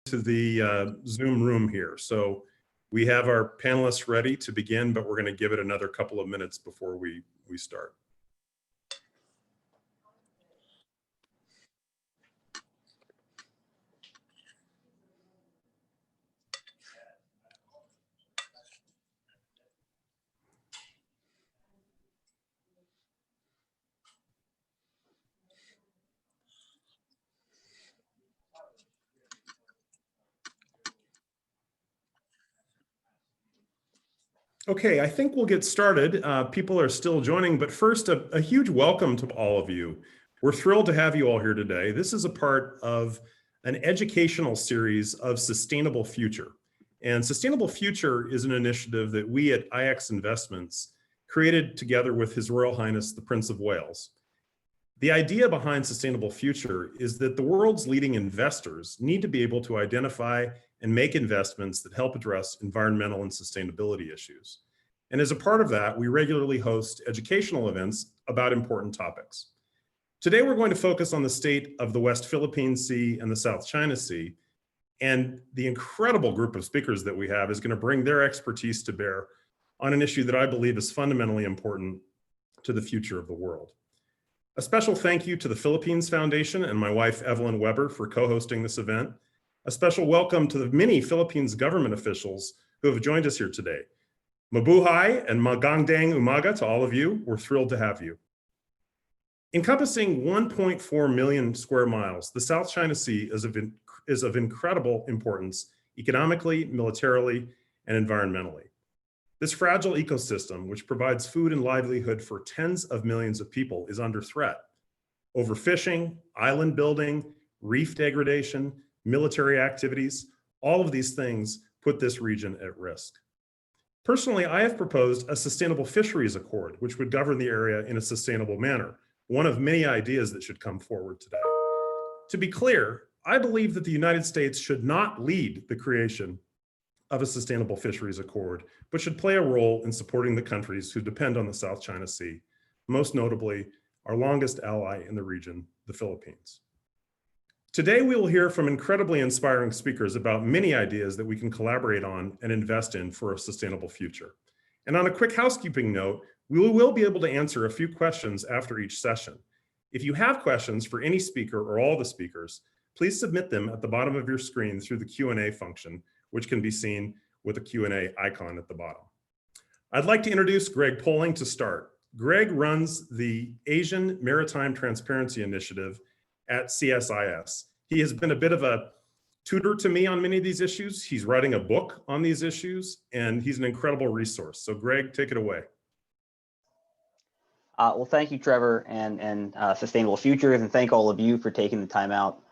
to the Zoom room here. So we have our panelists ready to begin, but we're going to give it another couple of minutes before we start. Okay, I think we'll get started. People are still joining, but first, a huge welcome to all of you. We're thrilled to have you all here today. This is a part of an educational series of Sustainable Future. And Sustainable Future is an initiative that we at IX Investments created together with His Royal Highness, the Prince of Wales. The idea behind Sustainable Future is that the world's leading investors need to be able to identify and make investments that help address environmental and sustainability issues. And as a part of that, we regularly host educational events about important topics. Today, we're going to focus on the state of the West Philippine Sea and the South China Sea. And the incredible group of speakers that we have is going to bring their expertise to bear on an issue that I believe is fundamentally important to the future of the world. A special thank you to the Philippines Foundation and my wife, Evelyn Weber, for co-hosting this event. A special welcome to the many Philippines government officials who have joined us here today. Mabuhay and magandang umaga to all of you. We're thrilled to have you. Encompassing 1.4 million square miles, the South China Sea is of incredible importance economically, militarily, and environmentally. This fragile ecosystem, which provides food and livelihood for tens of millions of people, is under threat. Overfishing, island building, reef degradation, military activities, all of these things put this region at risk. Personally, I have proposed a sustainable fisheries accord, which would govern the area in a sustainable manner, one of many ideas that should come forward today. To be clear, I believe that the United States should not lead the creation of a sustainable fisheries accord, but should play a role in supporting the countries who depend on the South China Sea, most notably our longest ally in the region, the Philippines. Today, we will hear from incredibly inspiring speakers about many ideas that we can collaborate on and invest in for a sustainable future. And on a quick housekeeping note, we will be able to answer a few questions after each session. If you have questions for any speaker or all the speakers, please submit them at the bottom of your screen through the Q&A function, which can be seen with a Q&A icon at the bottom. I'd like to introduce Greg Poling to start. Greg runs the Asia Maritime Transparency Initiative at CSIS. He has been a bit of a tutor to me on many of these issues. He's writing a book on these issues, and he's an incredible resource. So Greg, take it away. Well, thank you, Trevor, and Sustainable Futures, and thank all of you for taking the time out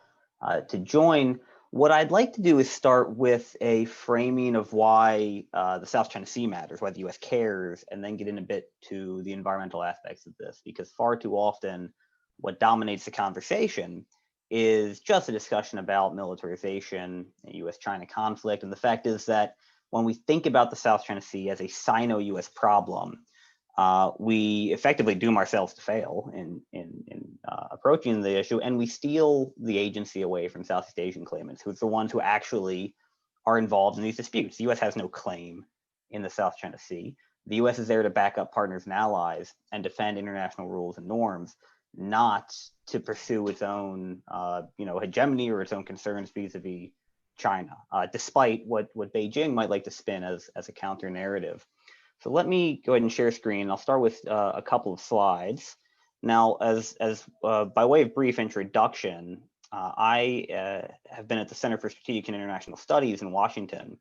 to join. What I'd like to do is start with a framing of why the South China Sea matters, why the US cares, and then get in a bit to the environmental aspects of this, because far too often what dominates the conversation is just a discussion about militarization and US-China conflict. And the fact is that when we think about the South China Sea as a Sino-US problem, we effectively doom ourselves to fail in approaching the issue, and we steal the agency away from Southeast Asian claimants, who's the ones who actually are involved in these disputes. The US has no claim in the South China Sea. The US is there to back up partners and allies and defend international rules and norms, not to pursue its own hegemony or its own concerns vis-a-vis China, despite what Beijing might like to spin as a counter narrative. So let me go ahead and share screen. I'll start with a couple of slides. Now, as by way of brief introduction, I have been at the Center for Strategic and International Studies in Washington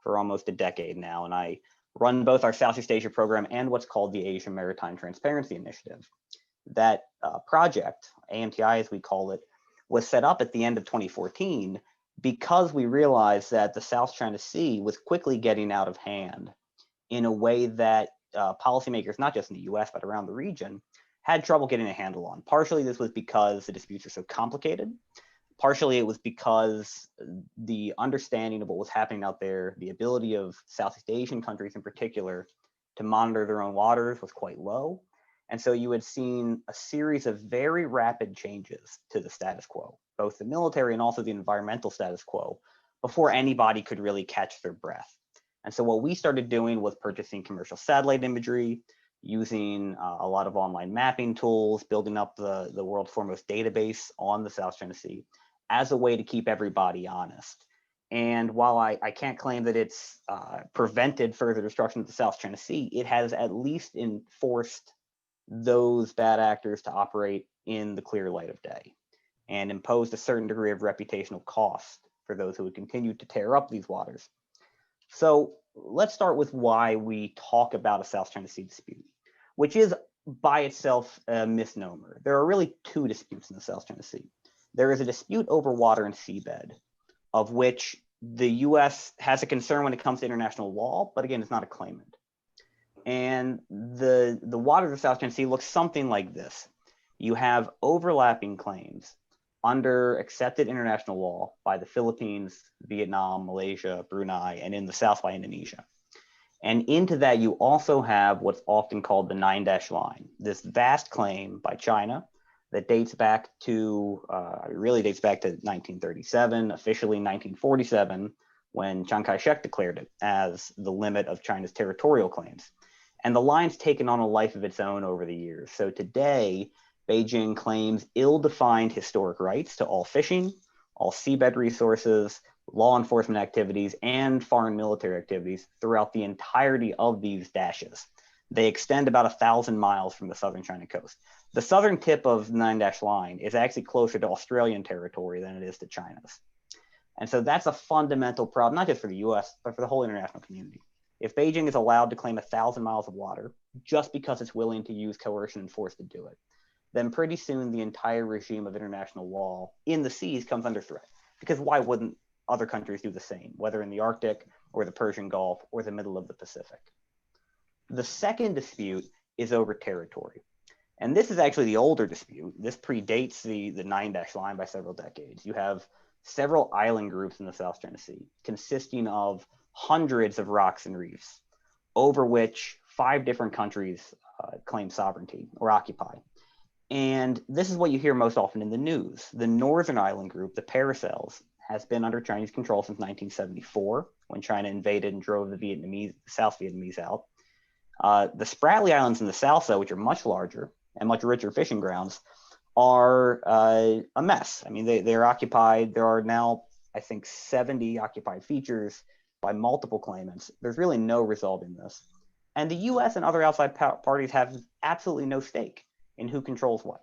for almost a decade now, and I run both our Southeast Asia program and what's called the Asia Maritime Transparency Initiative. That project, AMTI as we call it, was set up at the end of 2014 because we realized that the South China Sea was quickly getting out of hand in a way that policymakers, not just in the US, but around the region, had trouble getting a handle on. Partially this was because the disputes are so complicated. Partially it was because the understanding of what was happening out there, the ability of Southeast Asian countries in particular to monitor their own waters was quite low. And so you had seen a series of very rapid changes to the status quo, both the military and also the environmental status quo, before anybody could really catch their breath. And so what we started doing was purchasing commercial satellite imagery, using a lot of online mapping tools, building up the world's foremost database on the South China Sea as a way to keep everybody honest. And while I can't claim that it's prevented further destruction of the South China Sea, it has at least enforced those bad actors to operate in the clear light of day and imposed a certain degree of reputational cost for those who would continue to tear up these waters. So let's start with why we talk about a South China Sea dispute, which is by itself a misnomer. There are really two disputes in the South China Sea. There is a dispute over water and seabed, of which the US has a concern when it comes to international law, but again, it's not a claimant. And the water of the South China Sea looks something like this. You have overlapping claims under accepted international law by the Philippines, Vietnam, Malaysia, Brunei, and in the South by Indonesia. And into that, you also have what's often called the 9-dash line, this vast claim by China that dates back to, really dates back to 1937, officially 1947, when Chiang Kai-shek declared it as the limit of China's territorial claims. And the line's taken on a life of its own over the years. So today, Beijing claims ill-defined historic rights to all fishing, all seabed resources, law enforcement activities, and foreign military activities throughout the entirety of these dashes. They extend about 1,000 miles from the southern China coast. The southern tip of the 9-dash line is actually closer to Australian territory than it is to China's. And so that's a fundamental problem, not just for the US, but for the whole international community. If Beijing is allowed to claim 1,000 miles of water just because it's willing to use coercion and force to do it, then pretty soon the entire regime of international law in the seas comes under threat. Because why wouldn't other countries do the same, whether in the Arctic or the Persian Gulf or the middle of the Pacific? The second dispute is over territory. And this is actually the older dispute. This predates the 9-dash line by several decades. You have several island groups in the South China Sea consisting of hundreds of rocks and reefs over which 5 different countries claim sovereignty or occupy. And this is what you hear most often in the news. The northern island group, the Paracels, has been under Chinese control since 1974, when China invaded and drove the South Vietnamese out. The Spratly Islands in the south, though, which are much larger and much richer fishing grounds, are a mess. I mean, they're occupied. There are now, I think, 70 occupied features by multiple claimants. There's really no resolving this. And the US and other outside parties have absolutely no stake in who controls what.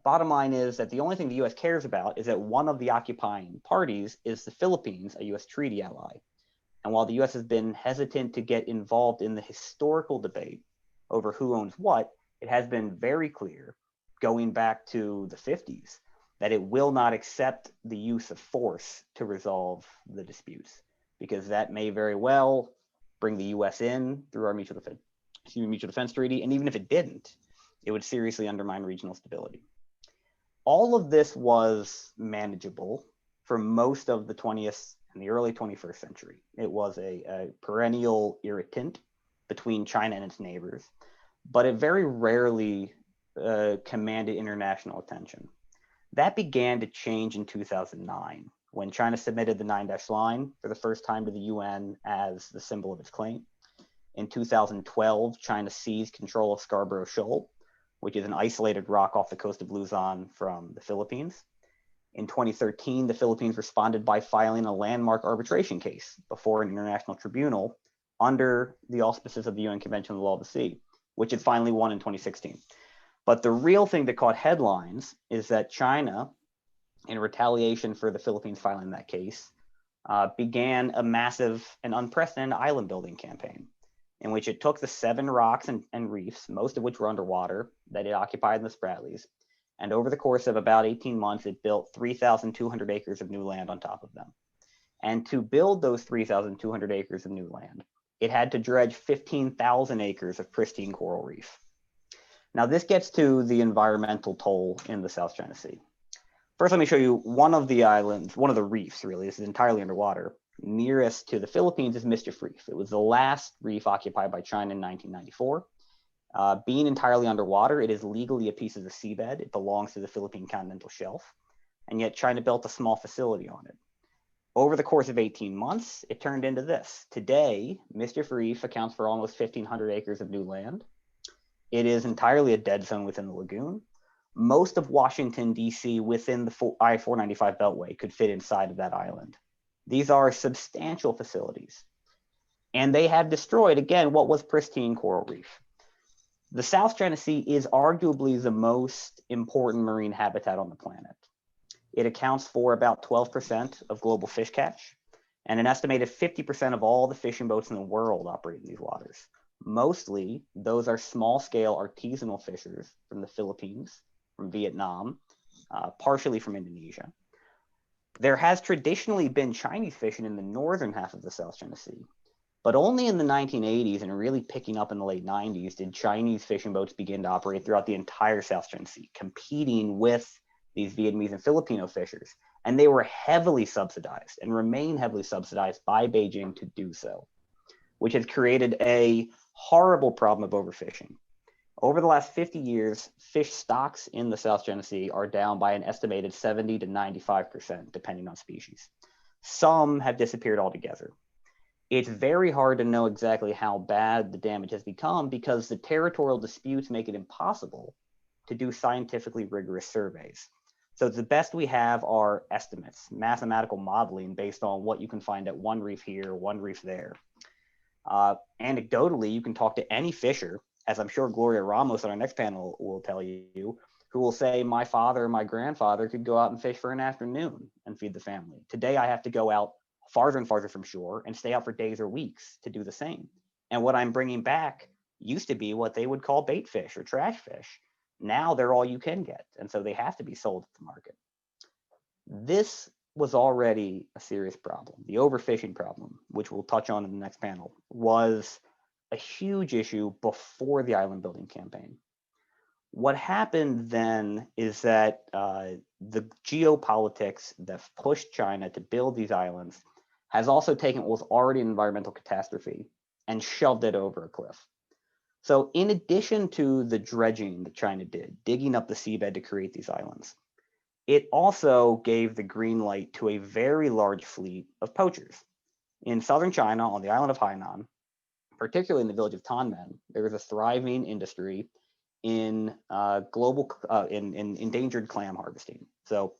Bottom line is that the only thing the US cares about is that one of the occupying parties is the Philippines, a US treaty ally. And while the US has been hesitant to get involved in the historical debate over who owns what, it has been very clear, going back to the 50s, that it will not accept the use of force to resolve the disputes, because that may very well bring the US in through our mutual defense treaty. And even if it didn't, it would seriously undermine regional stability. All of this was manageable for most of the 20th and the early 21st century. It was a perennial irritant between China and its neighbors, but it very rarely commanded international attention. That began to change in 2009, when China submitted the 9-dash line for the first time to the UN as the symbol of its claim. In 2012, China seized control of Scarborough Shoal, which is an isolated rock off the coast of Luzon from the Philippines. In 2013, the Philippines responded by filing a landmark arbitration case before an international tribunal under the auspices of the UN Convention on the Law of the Sea, which it finally won in 2016. But the real thing that caught headlines is that China, in retaliation for the Philippines filing that case, began a massive and unprecedented island building campaign, in which it took the 7 rocks and reefs, most of which were underwater, that it occupied in the Spratlys, and over the course of about 18 months, it built 3,200 acres of new land on top of them. And to build those 3,200 acres of new land, it had to dredge 15,000 acres of pristine coral reef. Now, this gets to the environmental toll in the South China Sea. First, let me show you one of the islands, one of the reefs, really. This is entirely underwater. Nearest to the Philippines is Mischief Reef. It was the last reef occupied by China in 1994. Being entirely underwater, it is legally a piece of the seabed. It belongs to the Philippine continental shelf. And yet China built a small facility on it. Over the course of 18 months, it turned into this. Today, Mischief Reef accounts for almost 1,500 acres of new land. It is entirely a dead zone within the lagoon. Most of Washington, D.C. within the I-495 Beltway could fit inside of that island. These are substantial facilities. And they have destroyed, again, what was pristine coral reef. The South China Sea is arguably the most important marine habitat on the planet. It accounts for about 12% of global fish catch, and an estimated 50% of all the fishing boats in the world operate in these waters. Mostly, those are small-scale artisanal fishers from the Philippines, from Vietnam, partially from Indonesia. There has traditionally been Chinese fishing in the northern half of the South China Sea, but only in the 1980s and really picking up in the late 90s did Chinese fishing boats begin to operate throughout the entire South China Sea, competing with these Vietnamese and Filipino fishers. And they were heavily subsidized and remain heavily subsidized by Beijing to do so, which has created a horrible problem of overfishing. Over the last 50 years, fish stocks in the South China Sea are down by an estimated 70 to 95%, depending on species. Some have disappeared altogether. It's very hard to know exactly how bad the damage has become because the territorial disputes make it impossible to do scientifically rigorous surveys. So the best we have are estimates, mathematical modeling based on what you can find at one reef here, one reef there. Anecdotally, you can talk to any fisher, as I'm sure Gloria Ramos on our next panel will tell you, who will say, my father or my grandfather could go out and fish for an afternoon and feed the family. Today, I have to go out farther and farther from shore and stay out for days or weeks to do the same. And what I'm bringing back used to be what they would call bait fish or trash fish. Now they're all you can get, and so they have to be sold at the market. This was already a serious problem. The overfishing problem, which we'll touch on in the next panel, was a huge issue before the island building campaign. What happened then is that the geopolitics that pushed China to build these islands has also taken what was already an environmental catastrophe and shoved it over a cliff. So in addition to the dredging that China did, digging up the seabed to create these islands, it also gave the green light to a very large fleet of poachers. In southern China, on the island of Hainan, particularly in the village of Tanmen, there is a thriving industry in endangered clam harvesting. So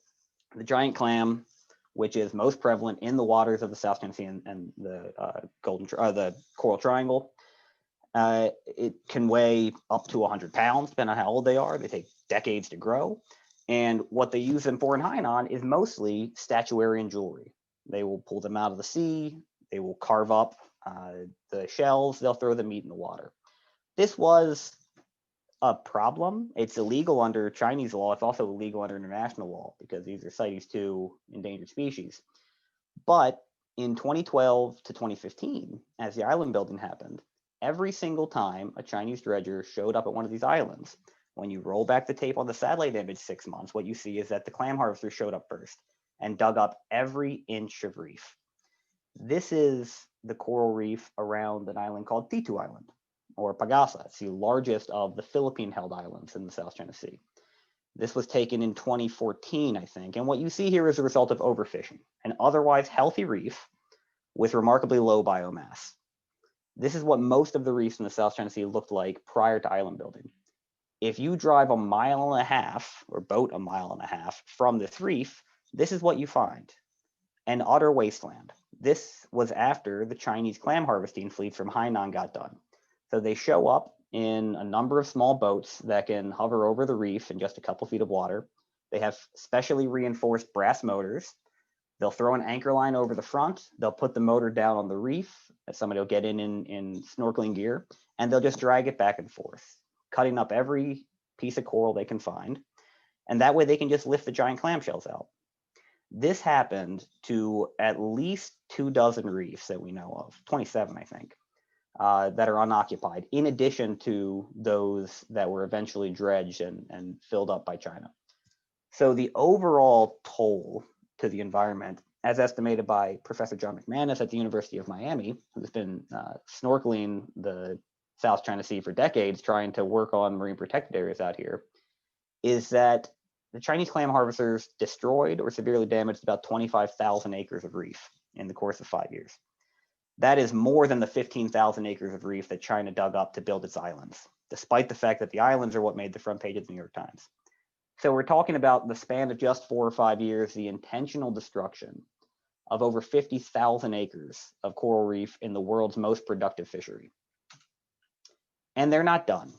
the giant clam, which is most prevalent in the waters of the South China Sea and the the Coral Triangle, it can weigh up to 100 pounds, depending on how old they are. They take decades to grow. And what they use them for in Hainan is mostly statuary and jewelry. They will pull them out of the sea. They will carve up the shells. They'll throw the meat in the water. This was a problem. It's illegal under Chinese law. It's also illegal under international law because these are CITES 2 endangered species. But in 2012 to 2015, as the island building happened, every single time a Chinese dredger showed up at one of these islands, when you roll back the tape on the satellite image 6 months, what you see is that the clam harvester showed up first and dug up every inch of reef. This is the coral reef around an island called Titu Island, or Pagasa. It's the largest of the Philippine-held islands in the South China Sea. This was taken in 2014, I think. And what you see here is a result of overfishing, an otherwise healthy reef with remarkably low biomass. This is what most of the reefs in the South China Sea looked like prior to island building. If you drive a mile and a half, or boat a mile and a half from this reef, this is what you find, an utter wasteland. This was after the Chinese clam harvesting fleet from Hainan got done. So they show up in a number of small boats that can hover over the reef in just a couple feet of water. They have specially reinforced brass motors. They'll throw an anchor line over the front. They'll put the motor down on the reef. Somebody will get in snorkeling gear, and they'll just drag it back and forth, cutting up every piece of coral they can find. And that way they can just lift the giant clamshells out. This happened to at least 24 reefs that we know of, 27, I think, that are unoccupied, in addition to those that were eventually dredged and filled up by China. So the overall toll to the environment, as estimated by Professor John McManus at the University of Miami, who's been snorkeling the South China Sea for decades, trying to work on marine protected areas out here, is that the Chinese clam harvesters destroyed or severely damaged about 25,000 acres of reef in the course of 5 years. That is more than the 15,000 acres of reef that China dug up to build its islands, despite the fact that the islands are what made the front page of the New York Times. So we're talking about the span of just 4 or 5 years, the intentional destruction of over 50,000 acres of coral reef in the world's most productive fishery. And they're not done.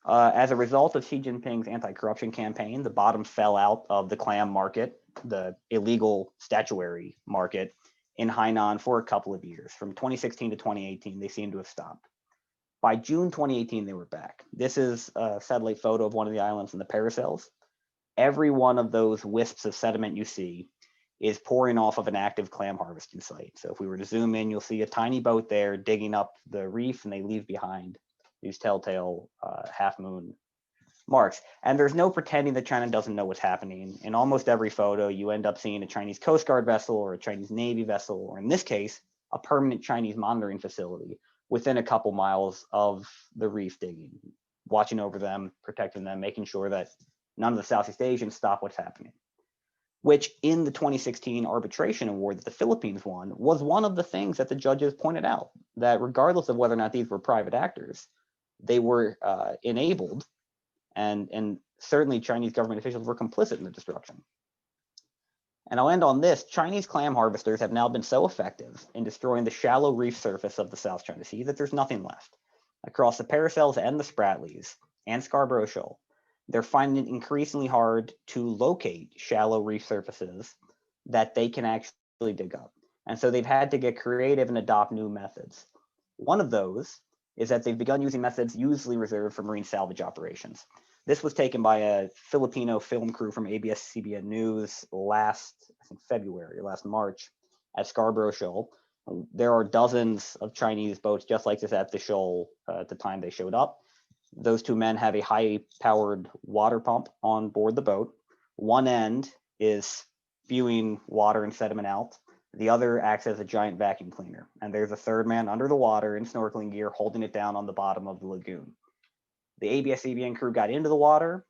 As a result of Xi Jinping's anti-corruption campaign, the bottom fell out of the clam market, the illegal statuary market in Hainan for a couple of years. From 2016 to 2018, they seem to have stopped. By June 2018, they were back. This is a satellite photo of one of the islands in the Paracels. Every one of those wisps of sediment you see is pouring off of an active clam harvesting site. So if we were to zoom in, you'll see a tiny boat there digging up the reef, and they leave behind these telltale half moon marks. And there's no pretending that China doesn't know what's happening. In almost every photo, you end up seeing a Chinese Coast Guard vessel or a Chinese Navy vessel, or in this case, a permanent Chinese monitoring facility within a couple miles of the reef digging, watching over them, protecting them, making sure that none of the Southeast Asians stop what's happening. Which in the 2016 arbitration award that the Philippines won was one of the things that the judges pointed out, that regardless of whether or not these were private actors, they were enabled, and certainly Chinese government officials were complicit in the destruction. And I'll end on this. Chinese clam harvesters have now been so effective in destroying the shallow reef surface of the South China Sea that there's nothing left. Across the Paracels and the Spratlys and Scarborough Shoal, they're finding it increasingly hard to locate shallow reef surfaces that they can actually dig up. And so they've had to get creative and adopt new methods. One of those is that they've begun using methods usually reserved for marine salvage operations. This was taken by a Filipino film crew from ABS-CBN News last March at Scarborough Shoal. There are dozens of Chinese boats just like this at the shoal at the time they showed up. Those two men have a high-powered water pump on board the boat. One end is spewing water and sediment out. The other acts as a giant vacuum cleaner. And there's a third man under the water in snorkeling gear holding it down on the bottom of the lagoon. The ABS-CBN crew got into the water,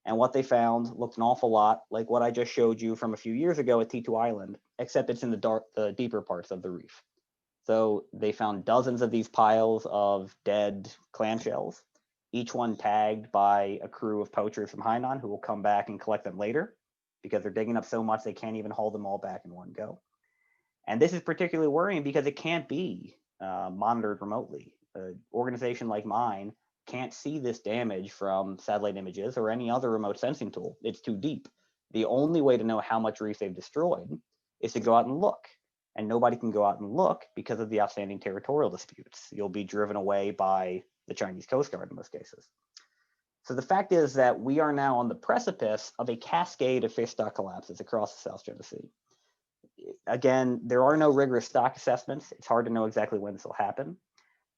and what they found looked an awful lot like what I just showed you from a few years ago at T2 Island, except it's in the deeper parts of the reef. So they found dozens of these piles of dead clamshells, each one tagged by a crew of poachers from Hainan who will come back and collect them later because they're digging up so much they can't even haul them all back in one go. And this is particularly worrying because it can't be monitored remotely. An organization like mine can't see this damage from satellite images or any other remote sensing tool. It's too deep. The only way to know how much reef they've destroyed is to go out and look. And nobody can go out and look because of the outstanding territorial disputes. You'll be driven away by the Chinese Coast Guard in most cases. So the fact is that we are now on the precipice of a cascade of fish stock collapses across the South China Sea. Again, there are no rigorous stock assessments. It's hard to know exactly when this will happen.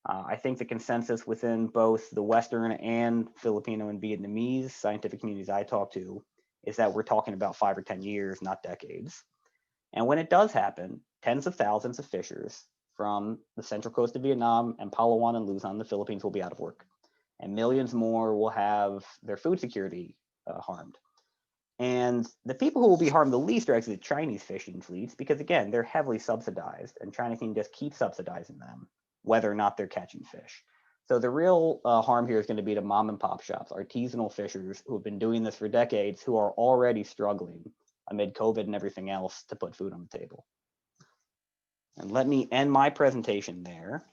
I think the consensus within both the Western and Filipino and Vietnamese scientific communities I talk to is that we're talking about 5 or 10 years, not decades. And when it does happen, tens of thousands of fishers from the central coast of Vietnam and Palawan and Luzon, the Philippines, will be out of work. And millions more will have their food security harmed. And the people who will be harmed the least are actually the Chinese fishing fleets, because again, they're heavily subsidized and China can just keep subsidizing them, whether or not they're catching fish. So the real harm here is going to be to mom and pop shops, artisanal fishers who have been doing this for decades, who are already struggling amid COVID and everything else to put food on the table. And let me end my presentation there.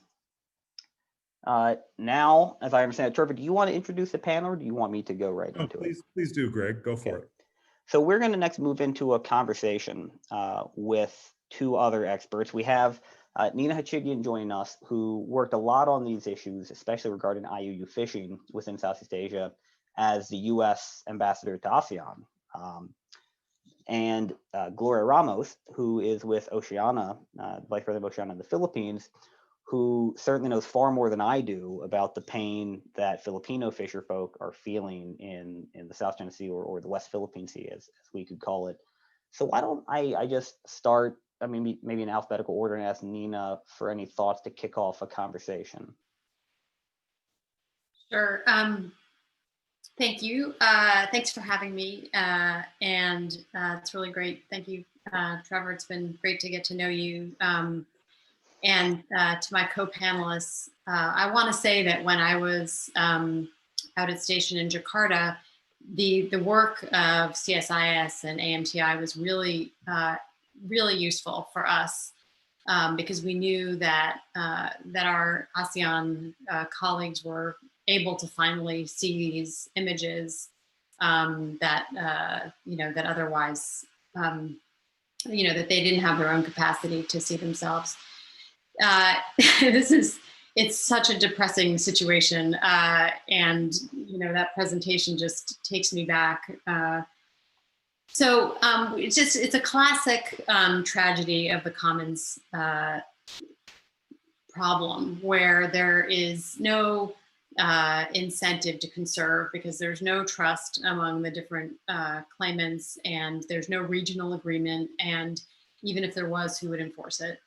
Now, as I understand it, Trevor, do you want to introduce the panel or do you want me to go right into it? Please do, Greg. Go for it. So we're going to next move into a conversation with two other experts. We have Nina Hachigian joining us, who worked a lot on these issues, especially regarding IUU fishing within Southeast Asia as the U.S. ambassador to ASEAN. And Gloria Ramos, who is with Oceana, Vice President of Oceana in the Philippines, who certainly knows far more than I do about the pain that Filipino fisher folk are feeling in the South China Sea or the West Philippine Sea, as we could call it. So why don't I just start, maybe in alphabetical order, and ask Nina for any thoughts to kick off a conversation. Sure. Thank you. Thanks for having me. It's really great. Thank you, Trevor. It's been great to get to know you. To my co-panelists, I want to say that when I was out at station in Jakarta, the work of CSIS and AMTI was really, really useful for us because we knew that that our ASEAN colleagues were able to finally see these images that that otherwise that they didn't have their own capacity to see themselves. It's such a depressing situation, and that presentation just takes me back. It's a classic tragedy of the commons problem, where there is no incentive to conserve because there's no trust among the different claimants, and there's no regional agreement, and even if there was, who would enforce it?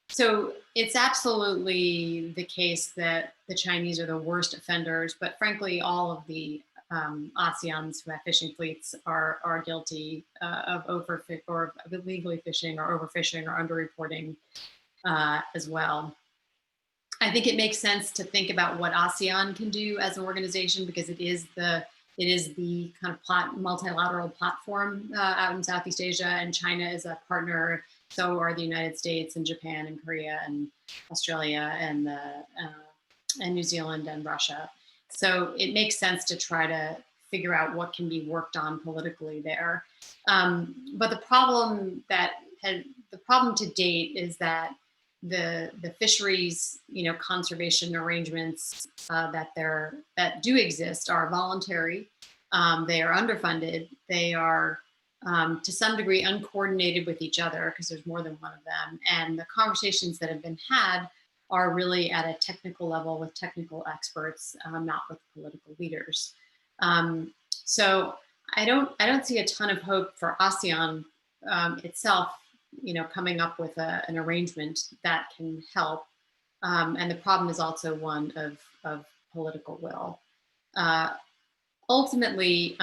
So it's absolutely the case that the Chinese are the worst offenders, but frankly, all of the ASEANs who have fishing fleets are guilty of or of illegally fishing or overfishing or underreporting as well. I think it makes sense to think about what ASEAN can do as an organization, because it is the kind of multilateral platform out in Southeast Asia, and China is a partner. So are the United States and Japan and Korea and Australia and New Zealand and Russia. So it makes sense to try to figure out what can be worked on politically there. But the problem to date is that the fisheries, conservation arrangements that do exist are voluntary. They are underfunded. They are to some degree uncoordinated with each other because there's more than one of them. And the conversations that have been had are really at a technical level with technical experts, not with political leaders. So I don't see a ton of hope for ASEAN itself, coming up with an arrangement that can help. And the problem is also one of political will. Ultimately,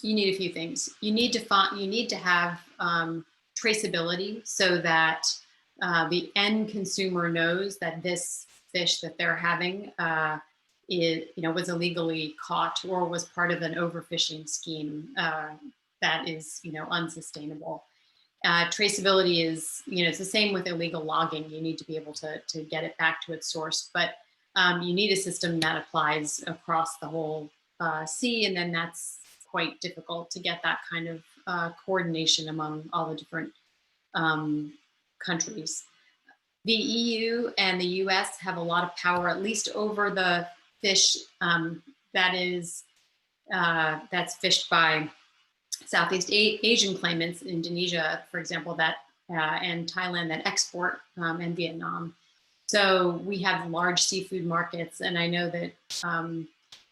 you need a few things. You need to have traceability so that the end consumer knows that this fish that they're having was illegally caught or was part of an overfishing scheme that is unsustainable. Traceability is it's the same with illegal logging. You need to be able to get it back to its source, but you need a system that applies across the whole sea, and then that's quite difficult to get that kind of coordination among all the different countries. The EU and the US have a lot of power, at least over the fish that's fished by Southeast Asian claimants, Indonesia, for example, and Thailand that export, and Vietnam. So we have large seafood markets, and I know that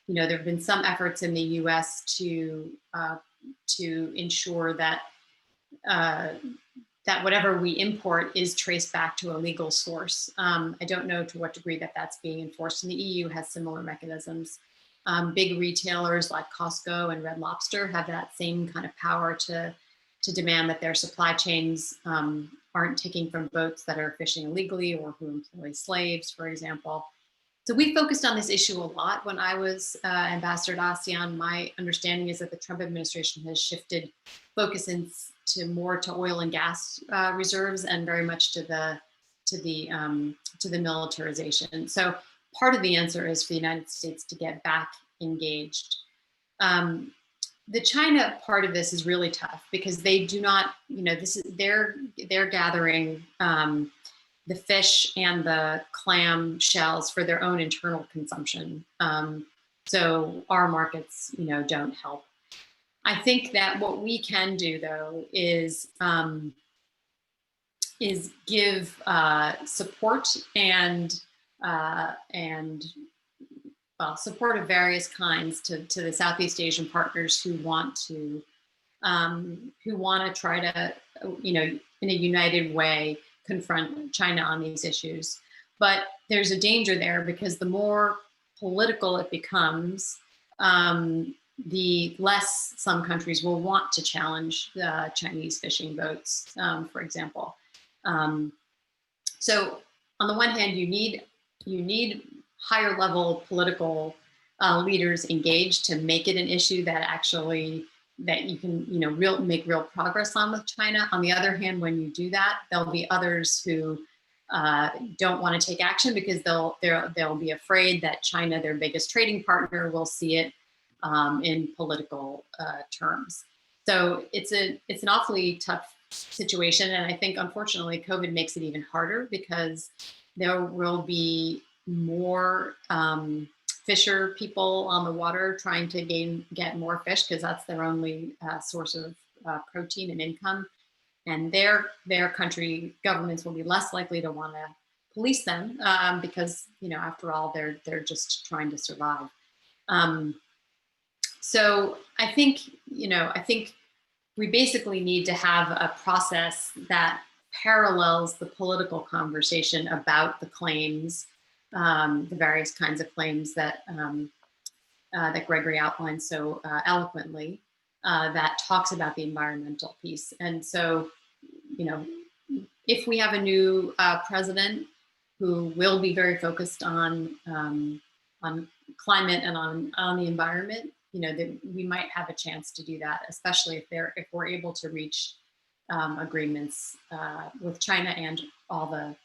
there have been some efforts in the U.S. to ensure that that whatever we import is traced back to a legal source. I don't know to what degree that's being enforced, and the EU has similar mechanisms. Big retailers like Costco and Red Lobster have that same kind of power to demand that their supply chains aren't taking from boats that are fishing illegally or who employ slaves, for example. So we focused on this issue a lot when I was ambassador to ASEAN. My understanding is that the Trump administration has shifted focus more to oil and gas reserves and very much to the militarization. So part of the answer is for the United States to get back engaged. The China part of this is really tough because they do not, they're gathering the fish and the clam shells for their own internal consumption. So our markets, don't help. I think that what we can do, though, is give support and support of various kinds to the Southeast Asian partners who want to try to, in a united way, confront China on these issues. But there's a danger there because the more political it becomes, the less some countries will want to challenge the Chinese fishing boats, for example. So on the one hand, you need higher level political leaders engaged to make it an issue that you can make real progress on with China. On the other hand, when you do that, there'll be others who don't want to take action because they'll be afraid that China, their biggest trading partner, will see it in political terms. So it's an awfully tough situation, and I think unfortunately COVID makes it even harder because there will be more fisher people on the water trying to get more fish because that's their only source of protein and income, and their country governments will be less likely to want to police them because after all they're just trying to survive. So I think we basically need to have a process that parallels the political conversation about the claims, the various kinds of claims that Gregory outlined so eloquently, that talks about the environmental piece. And so, if we have a new president who will be very focused on climate and on the environment, that we might have a chance to do that, especially if we're able to reach agreements with China and all the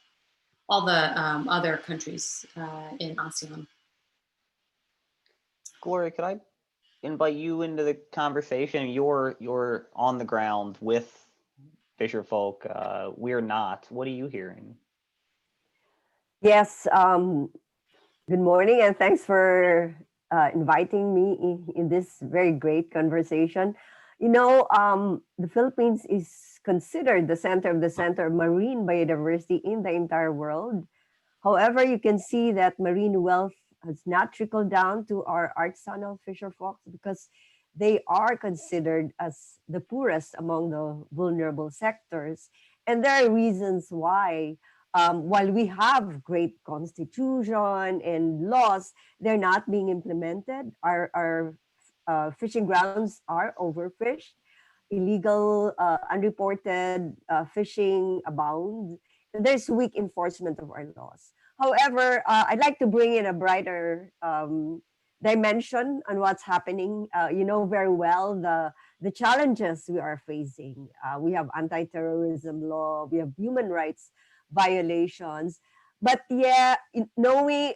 other countries in ASEAN. Gloria, could I invite you into the conversation? You're on the ground with fisher folk. We're not. What are you hearing? Yes. Good morning, and thanks for inviting me in this very great conversation. The Philippines is considered the center of marine biodiversity in the entire world. However, you can see that marine wealth has not trickled down to our artisanal fisher folks because they are considered as the poorest among the vulnerable sectors. And there are reasons why. While we have great constitution and laws, they're not being implemented. Our fishing grounds are overfished. Illegal, unreported fishing abounds. And there's weak enforcement of our laws. However, I'd like to bring in a brighter dimension on what's happening. You know very well the challenges we are facing. We have anti-terrorism law, we have human rights violations, but yeah, we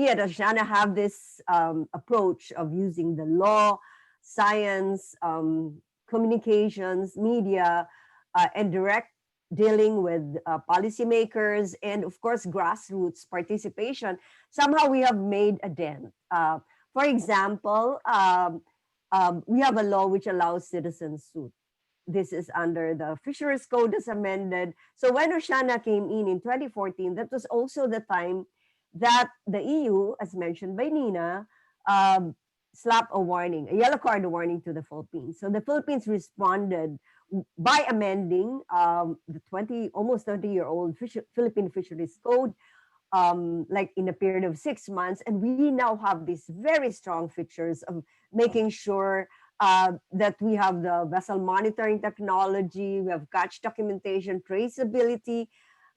at Oceana have this approach of using the law, science, communications, media, and direct dealing with policymakers and of course grassroots participation. Somehow we have made a dent. For example, we have a law which allows citizen suit. This is under the Fisheries Code as amended. So when Oceana came in 2014, that was also the time that the EU, as mentioned by Nina, slapped a yellow card warning to the Philippines. So the Philippines responded by amending the almost 30-year-old Philippine Fisheries Code, like in a period of 6 months. And we now have these very strong features of making sure that we have the vessel monitoring technology, we have catch documentation, traceability,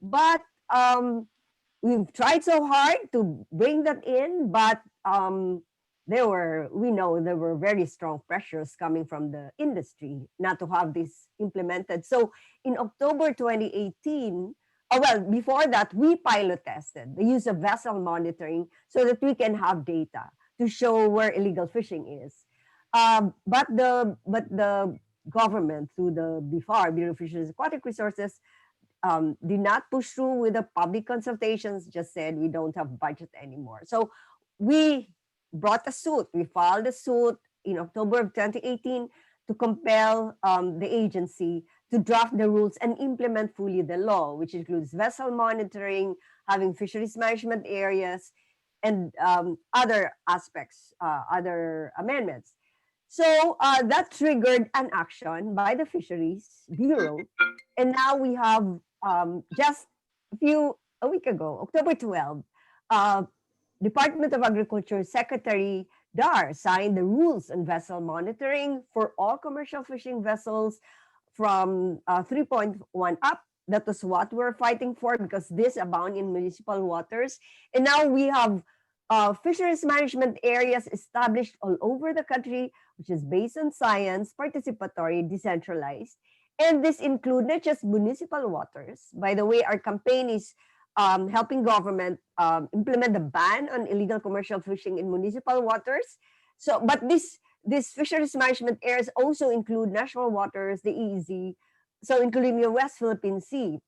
but we've tried so hard to bring that in, but we know there were very strong pressures coming from the industry not to have this implemented. So in October 2018, before that, we pilot tested the use of vessel monitoring so that we can have data to show where illegal fishing is. But the government, through the BFAR, Bureau of Fisheries and Aquatic Resources, did not push through with the public consultations, just said we don't have budget anymore. So we brought a suit. We filed a suit in October of 2018 to compel the agency to draft the rules and implement fully the law, which includes vessel monitoring, having fisheries management areas, and other aspects, other amendments. So that triggered an action by the Fisheries Bureau. And now we have just a week ago, October 12, Department of Agriculture Secretary Dar signed the rules on vessel monitoring for all commercial fishing vessels from 3.1 up. That was what we're fighting for because this abound in municipal waters. And now we have fisheries management areas established all over the country, which is based on science, participatory, decentralized. And this includes not just municipal waters. By the way, our campaign is helping government implement the ban on illegal commercial fishing in municipal waters. So, but these fisheries management areas also include national waters, the EEZ, so including the West Philippine Sea.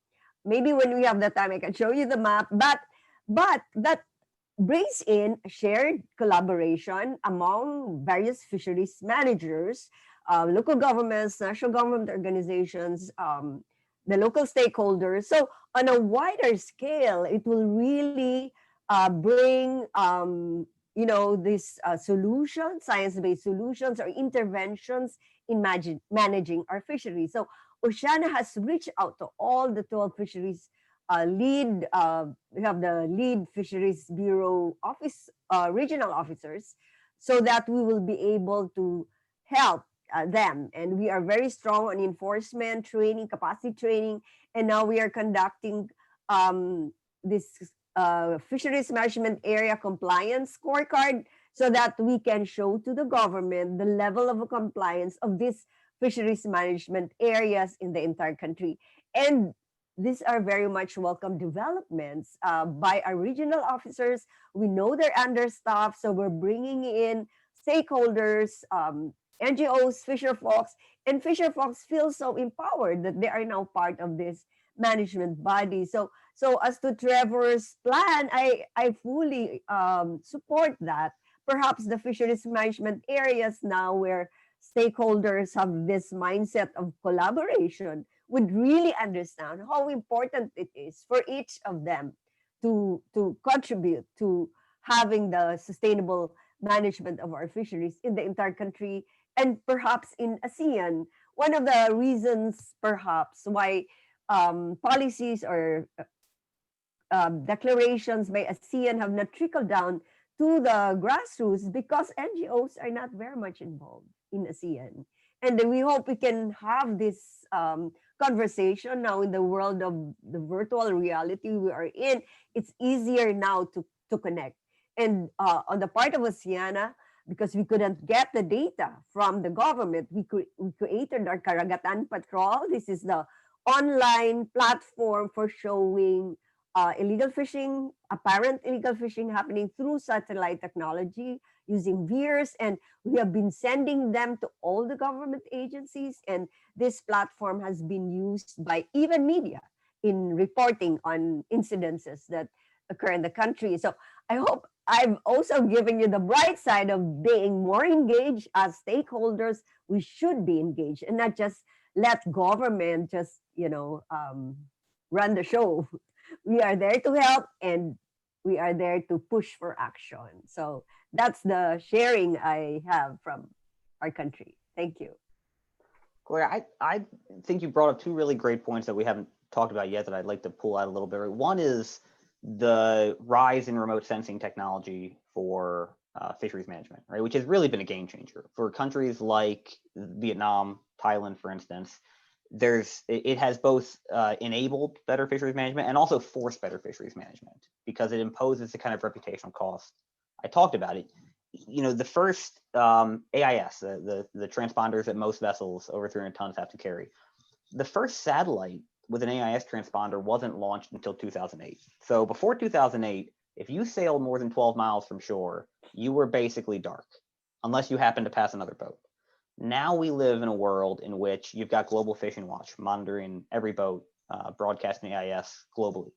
Maybe when we have the time, I can show you the map. But that brings in shared collaboration among various fisheries managers, local governments, national government organizations, the local stakeholders. So on a wider scale, it will really bring these solutions, science-based solutions or interventions in managing our fisheries. So Oceana has reached out to all the 12 fisheries we have the lead fisheries bureau office regional officers, so that we will be able to help them. And we are very strong on enforcement training, capacity training, and now we are conducting this fisheries management area compliance scorecard, so that we can show to the government the level of compliance of these fisheries management areas in the entire country. And these are very much welcome developments by our regional officers. We know they're understaffed, so we're bringing in stakeholders, NGOs, fisher folks, and fisher folks feel so empowered that they are now part of this management body. So as to Trevor's plan, I fully support that. Perhaps the fisheries management areas now where stakeholders have this mindset of collaboration would really understand how important it is for each of them to contribute to having the sustainable management of our fisheries in the entire country and perhaps in ASEAN. One of the reasons perhaps why policies or declarations by ASEAN have not trickled down to the grassroots because NGOs are not very much involved in ASEAN. And then we hope we can have this conversation now in the world of the virtual reality we are in. It's easier now to connect. And on the part of Oceana, because we couldn't get the data from the government, we created our Karagatan Patrol. This is the online platform for showing illegal fishing, apparent illegal fishing happening through satellite technology using VIRS, and we have been sending them to all the government agencies, and this platform has been used by even media in reporting on incidences that occur in the country. So I hope I've also given you the bright side of being more engaged as stakeholders. We should be engaged and not just let government just, run the show. We are there to help and we are there to push for action. So that's the sharing I have from our country. Thank you. Gloria, I think you brought up two really great points that we haven't talked about yet that I'd like to pull out a little bit. One is the rise in remote sensing technology for fisheries management, right? Which has really been a game changer for countries like Vietnam, Thailand, for instance. It has both enabled better fisheries management and also forced better fisheries management because it imposes the kind of reputational cost. I talked about it. The first AIS, the transponders that most vessels over 300 tons have to carry. The first satellite with an AIS transponder wasn't launched until 2008. So before 2008, if you sailed more than 12 miles from shore, you were basically dark, unless you happened to pass another boat. Now we live in a world in which you've got Global Fishing Watch monitoring every boat, broadcasting AIS globally.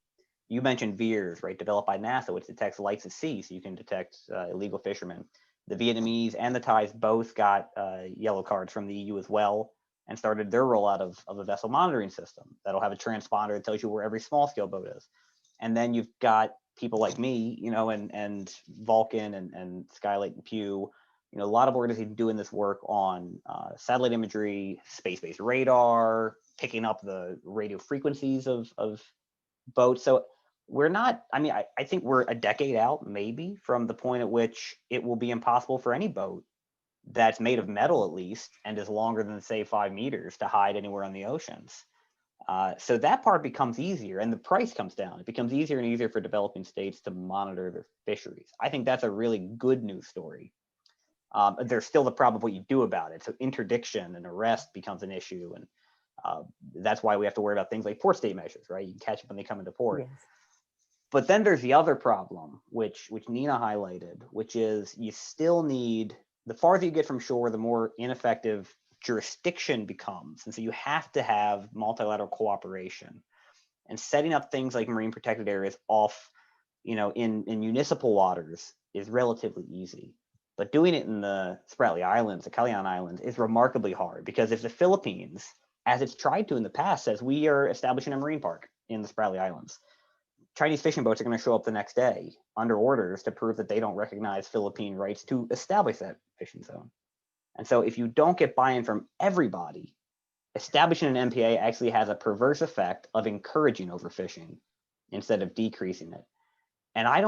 You mentioned VIRS, right, developed by NASA, which detects lights at sea, so you can detect illegal fishermen. The Vietnamese and the Thais both got yellow cards from the EU as well and started their rollout of a vessel monitoring system that'll have a transponder that tells you where every small scale boat is. And then you've got people like me, and Vulcan and Skylight and Pew, a lot of organizations doing this work on satellite imagery, space-based radar, picking up the radio frequencies of boats. So we're not, I mean, I think we're a decade out maybe from the point at which it will be impossible for any boat that's made of metal at least and is longer than say 5 meters to hide anywhere on the oceans. So that part becomes easier and the price comes down. It becomes easier and easier for developing states to monitor their fisheries. I think that's a really good news story. There's still the problem of what you do about it. So interdiction and arrest becomes an issue. And that's why we have to worry about things like port state measures, right? You can catch them when they come into port. Yes. But then there's the other problem, which Nina highlighted, which is you still need, the farther you get from shore, the more ineffective jurisdiction becomes. And so you have to have multilateral cooperation. And setting up things like marine protected areas off, in municipal waters is relatively easy. But doing it in the Spratly Islands, the Calayan Islands, is remarkably hard, because if the Philippines, as it's tried to in the past, says we are establishing a marine park in the Spratly Islands, Chinese fishing boats are going to show up the next day under orders to prove that they don't recognize Philippine rights to establish that fishing zone. And so if you don't get buy-in from everybody, establishing an MPA actually has a perverse effect of encouraging overfishing instead of decreasing it. And I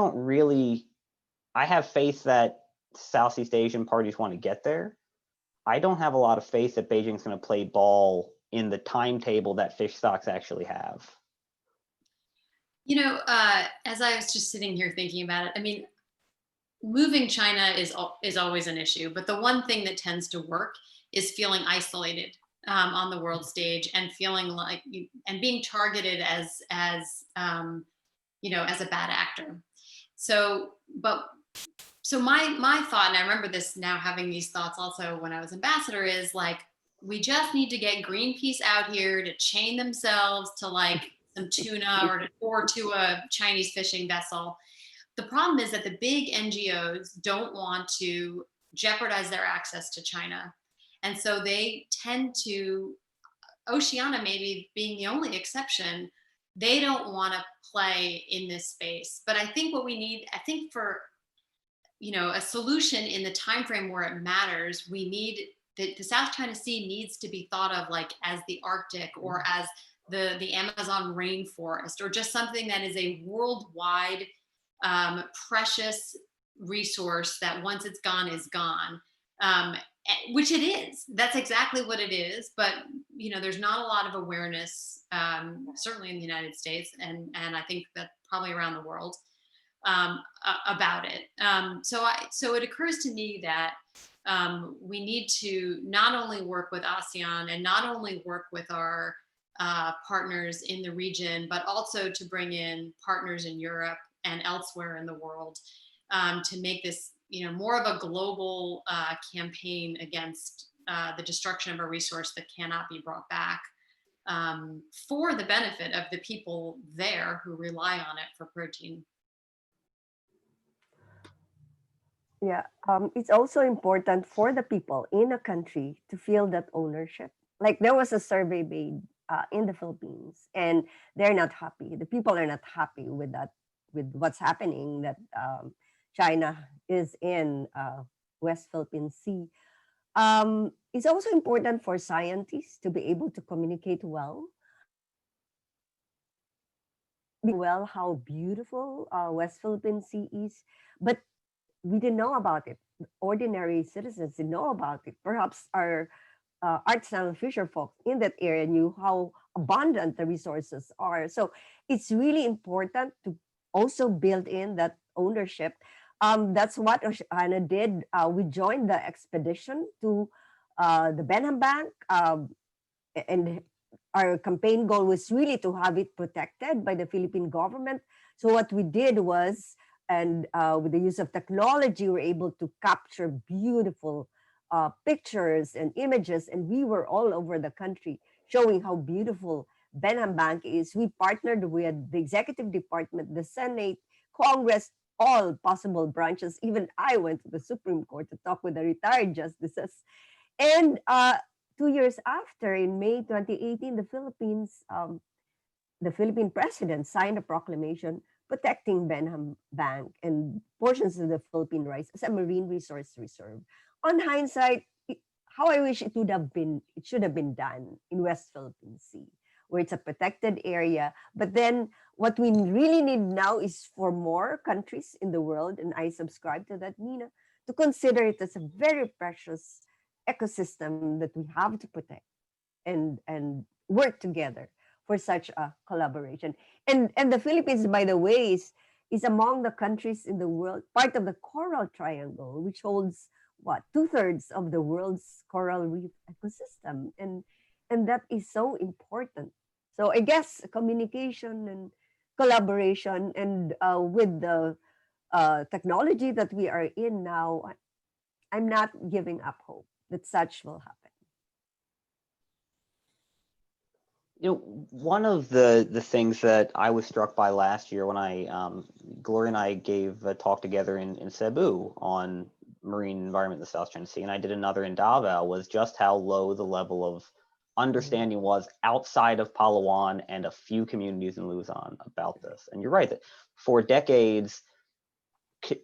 have faith that Southeast Asian parties want to get there. I don't have a lot of faith that Beijing's going to play ball in the timetable that fish stocks actually have. As I was just sitting here thinking about it, I mean, moving China is always an issue, but the one thing that tends to work is feeling isolated on the world stage and feeling like and being targeted as a bad actor. So my thought, and I remember this now, having these thoughts also when I was ambassador, is like, we just need to get Greenpeace out here to chain themselves to like some tuna or to a Chinese fishing vessel. The problem is that the big NGOs don't want to jeopardize their access to China. And so they tend to, Oceania maybe being the only exception, they don't want to play in this space. But I think what we need, for a solution in the time frame where it matters, we need the South China Sea needs to be thought of like as the Arctic or as the Amazon rainforest, or just something that is a worldwide precious resource that once it's gone is gone, which it is. That's exactly what it is. But there's not a lot of awareness, certainly in the United States, and I think that probably around the world, about it. So it occurs to me that we need to not only work with ASEAN and not only work with our partners in the region, but also to bring in partners in Europe and elsewhere in the world, to make this more of a global campaign against the destruction of a resource that cannot be brought back, for the benefit of the people there who rely on it for protein. Yeah, it's also important for the people in a country to feel that ownership. Like, there was a survey made in the Philippines, and they're not happy. The people are not happy with that, with what's happening, that China is in West Philippine Sea. It's also important for scientists to be able to communicate well how beautiful West Philippine Sea is, but we didn't know about it. Ordinary citizens didn't know about it. Perhaps our artisanal fisher folks in that area knew how abundant the resources are. So it's really important to also build in that ownership. That's what Oceana did. We joined the expedition to the Benham Bank, and our campaign goal was really to have it protected by the Philippine government. So what we did was, and with the use of technology, we're able to capture beautiful pictures and images, and we were all over the country showing how beautiful Benham Bank is. We partnered with the executive department, the Senate, Congress, all possible branches. Even I went to the Supreme Court to talk with the retired justices. And 2 years after, in May 2018, the Philippine president signed a proclamation protecting Benham Bank and portions of the Philippine rice as a marine resource reserve. On hindsight, how I wish it should have been done in West Philippine Sea. where it's a protected area. But then what we really need now is for more countries in the world, and I subscribe to that, Nina, to consider it as a very precious ecosystem that we have to protect and work together for such a collaboration. And the Philippines, by the way, is among the countries in the world, part of the Coral Triangle, which holds what, 2/3 of the world's coral reef ecosystem. And that is so important. So I guess communication and collaboration and with the technology that we are in now, I'm not giving up hope that such will happen. You know, one of the things that I was struck by last year when Gloria and I gave a talk together in Cebu on marine environment in the South China Sea, and I did another in Davao, was just how low the level of understanding was outside of Palawan and a few communities in Luzon about this. And you're right that for decades,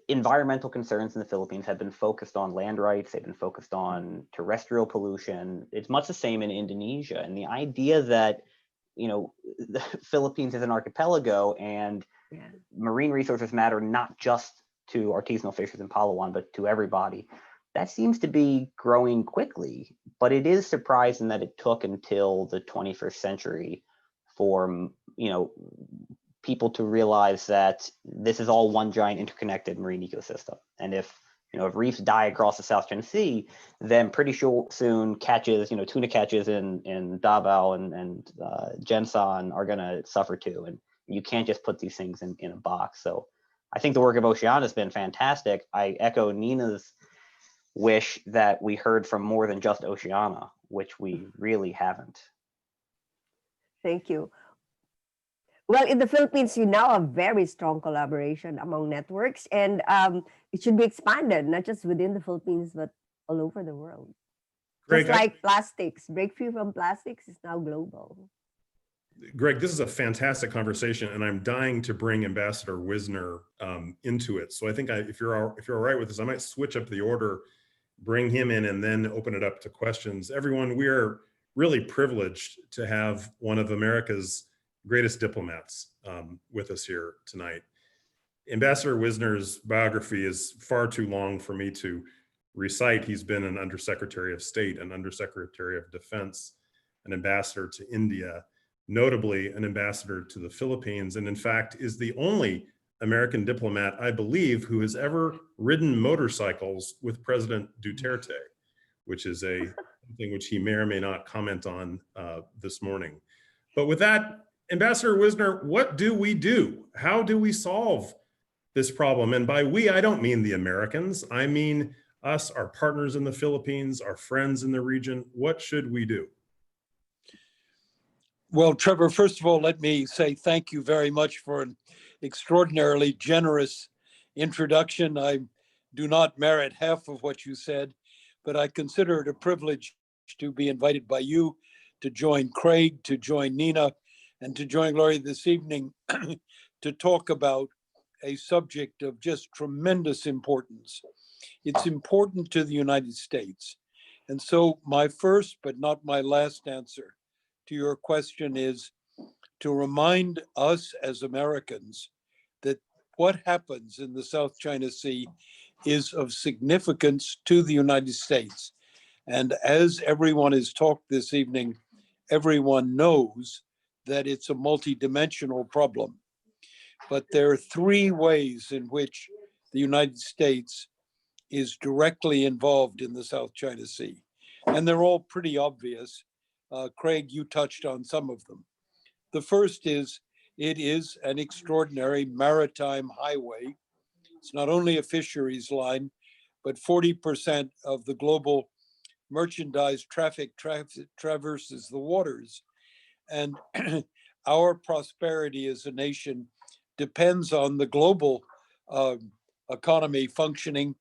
environmental concerns in the Philippines have been focused on land rights. They've been focused on terrestrial pollution. It's much the same in Indonesia. And the idea that, you know, the Philippines is an archipelago and marine resources matter not just to artisanal fishers in Palawan, but to everybody, that seems to be growing quickly. But it is surprising that it took until the 21st century for, you know, people to realize that this is all one giant interconnected marine ecosystem. And if, you know, if reefs die across the South China Sea, then pretty soon catches, you know, tuna catches in Davao and Gensan are going to suffer too. And you can't just put these things in a box. So I think the work of Oceana has been fantastic. I echo Nina's wish that we heard from more than just Oceana, which we really haven't. Thank you. Well, in the Philippines, you now have very strong collaboration among networks, and it should be expanded, not just within the Philippines, but all over the world. Greg, just like plastics, breakthrough from plastics is now global. Greg, this is a fantastic conversation, and I'm dying to bring Ambassador Wisner into it. So I think if you're all right with this, I might switch up the order, bring him in, and then open it up to questions. Everyone, we are really privileged to have one of America's greatest diplomats with us here tonight. Ambassador Wisner's biography is far too long for me to recite. He's been an Undersecretary of State, an Undersecretary of Defense, an ambassador to India, notably an ambassador to the Philippines, and in fact is the only American diplomat, I believe, who has ever ridden motorcycles with President Duterte, which is something which he may or may not comment on this morning. But with that, Ambassador Wisner, what do we do? How do we solve this problem? And by we, I don't mean the Americans. I mean us, our partners in the Philippines, our friends in the region. What should we do? Well, Trevor, first of all, let me say thank you very much for an extraordinarily generous introduction. I do not merit half of what you said, but I consider it a privilege to be invited by you to join Craig, to join Nina, and to join Gloria this evening to talk about a subject of just tremendous importance. It's important to the United States. And so my first, but not my last answer to your question is to remind us as Americans that what happens in the South China Sea is of significance to the United States. And as everyone has talked this evening, everyone knows that it's a multidimensional problem. But there are three ways in which the United States is directly involved in the South China Sea. And they're all pretty obvious. Craig, you touched on some of them. The first is, it is an extraordinary maritime highway. It's not only a fisheries line, but 40% of the global merchandise traffic traverses the waters. And our prosperity as a nation depends on the global economy functioning,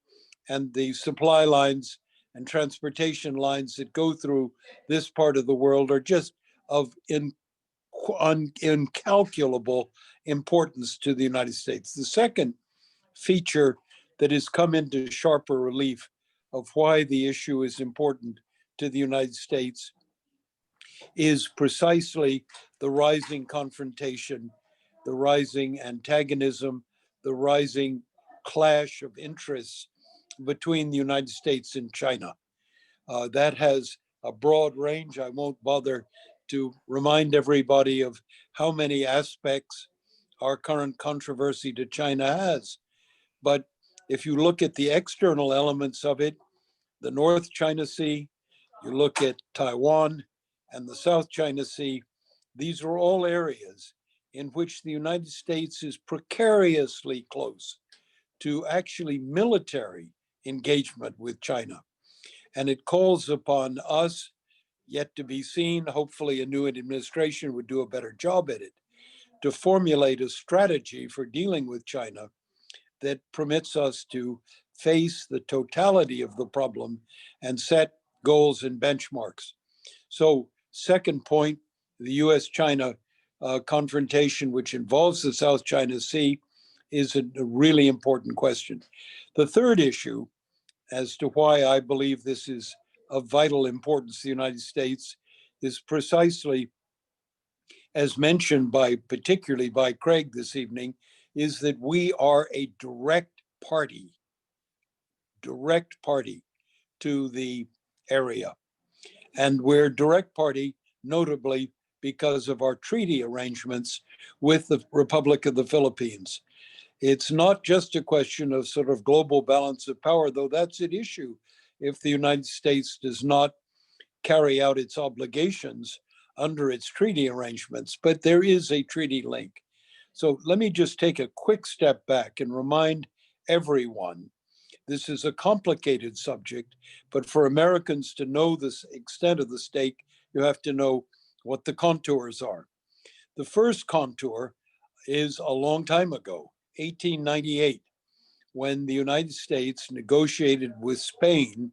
and the supply lines and transportation lines that go through this part of the world are just of incalculable importance to the United States. The second feature that has come into sharper relief of why the issue is important to the United States is precisely the rising confrontation, the rising antagonism, the rising clash of interests between the United States and China. That has a broad range. I won't bother to remind everybody of how many aspects our current controversy to China has. But if you look at the external elements of it, the North China Sea, you look at Taiwan and the South China Sea, these are all areas in which the United States is precariously close to actually military engagement with China. And it calls upon us, yet to be seen, hopefully a new administration would do a better job at it, to formulate a strategy for dealing with China that permits us to face the totality of the problem and set goals and benchmarks. So, second point, the US-China confrontation, which involves the South China Sea, is a really important question. The third issue, as to why I believe this is of vital importance to the United States, is precisely as mentioned particularly by Craig this evening, is that we are a direct party to the area. And we're direct party, notably because of our treaty arrangements with the Republic of the Philippines. It's not just a question of sort of global balance of power, though that's at issue if the United States does not carry out its obligations under its treaty arrangements, but there is a treaty link. So let me just take a quick step back and remind everyone, this is a complicated subject, but for Americans to know the extent of the stake, you have to know what the contours are. The first contour is a long time ago, 1898, when the United States negotiated with Spain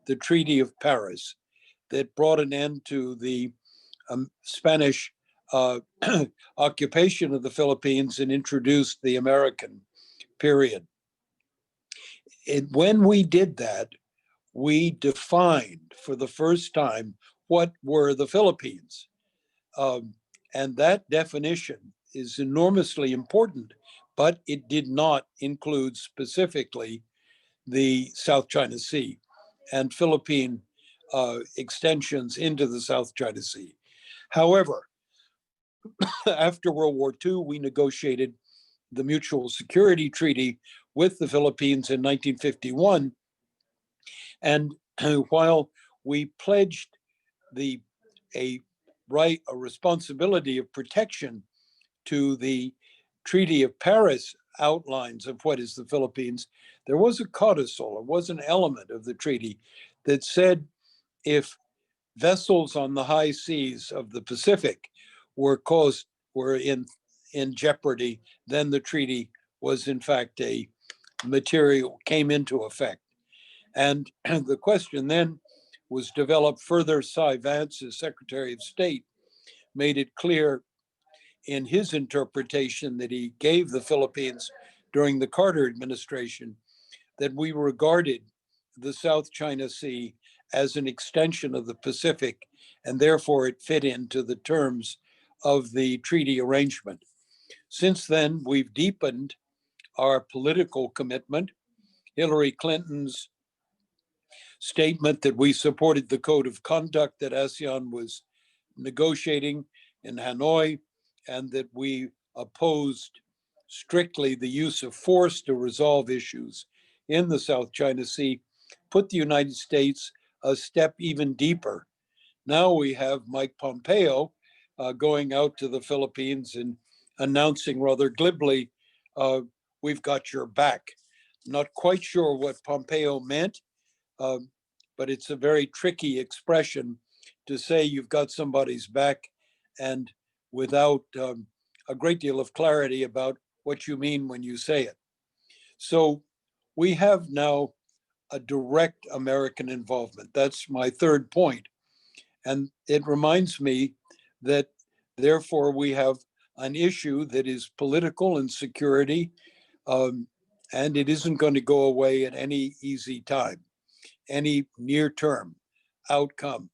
the Treaty of Paris that brought an end to the Spanish occupation of the Philippines and introduced the American period. When we did that, we defined for the first time what were the Philippines. And that definition is enormously important, but it did not include specifically the South China Sea and Philippine extensions into the South China Sea. However, after World War II, we negotiated the Mutual Security Treaty with the Philippines in 1951. And while we pledged a responsibility of protection to the Treaty of Paris outlines of what is the Philippines, there was a codicil, there was an element of the treaty that said if vessels on the high seas of the Pacific were in jeopardy, then the treaty was in fact came into effect. And the question then was developed further. Cy Vance, as Secretary of State, made it clear in his interpretation that he gave the Philippines during the Carter administration that we regarded the South China Sea as an extension of the Pacific, and therefore it fit into the terms of the treaty arrangement. Since then, we've deepened our political commitment. Hillary Clinton's statement that we supported the code of conduct that ASEAN was negotiating in Hanoi, and that we opposed strictly the use of force to resolve issues in the South China Sea, put the United States a step even deeper. Now we have Mike Pompeo going out to the Philippines and announcing rather glibly, we've got your back. Not quite sure what Pompeo meant, but it's a very tricky expression to say you've got somebody's back and without a great deal of clarity about what you mean when you say it. So we have now a direct American involvement. That's my third point. And it reminds me that therefore we have an issue that is political and security, and it isn't going to go away at any easy time, any near-term outcome.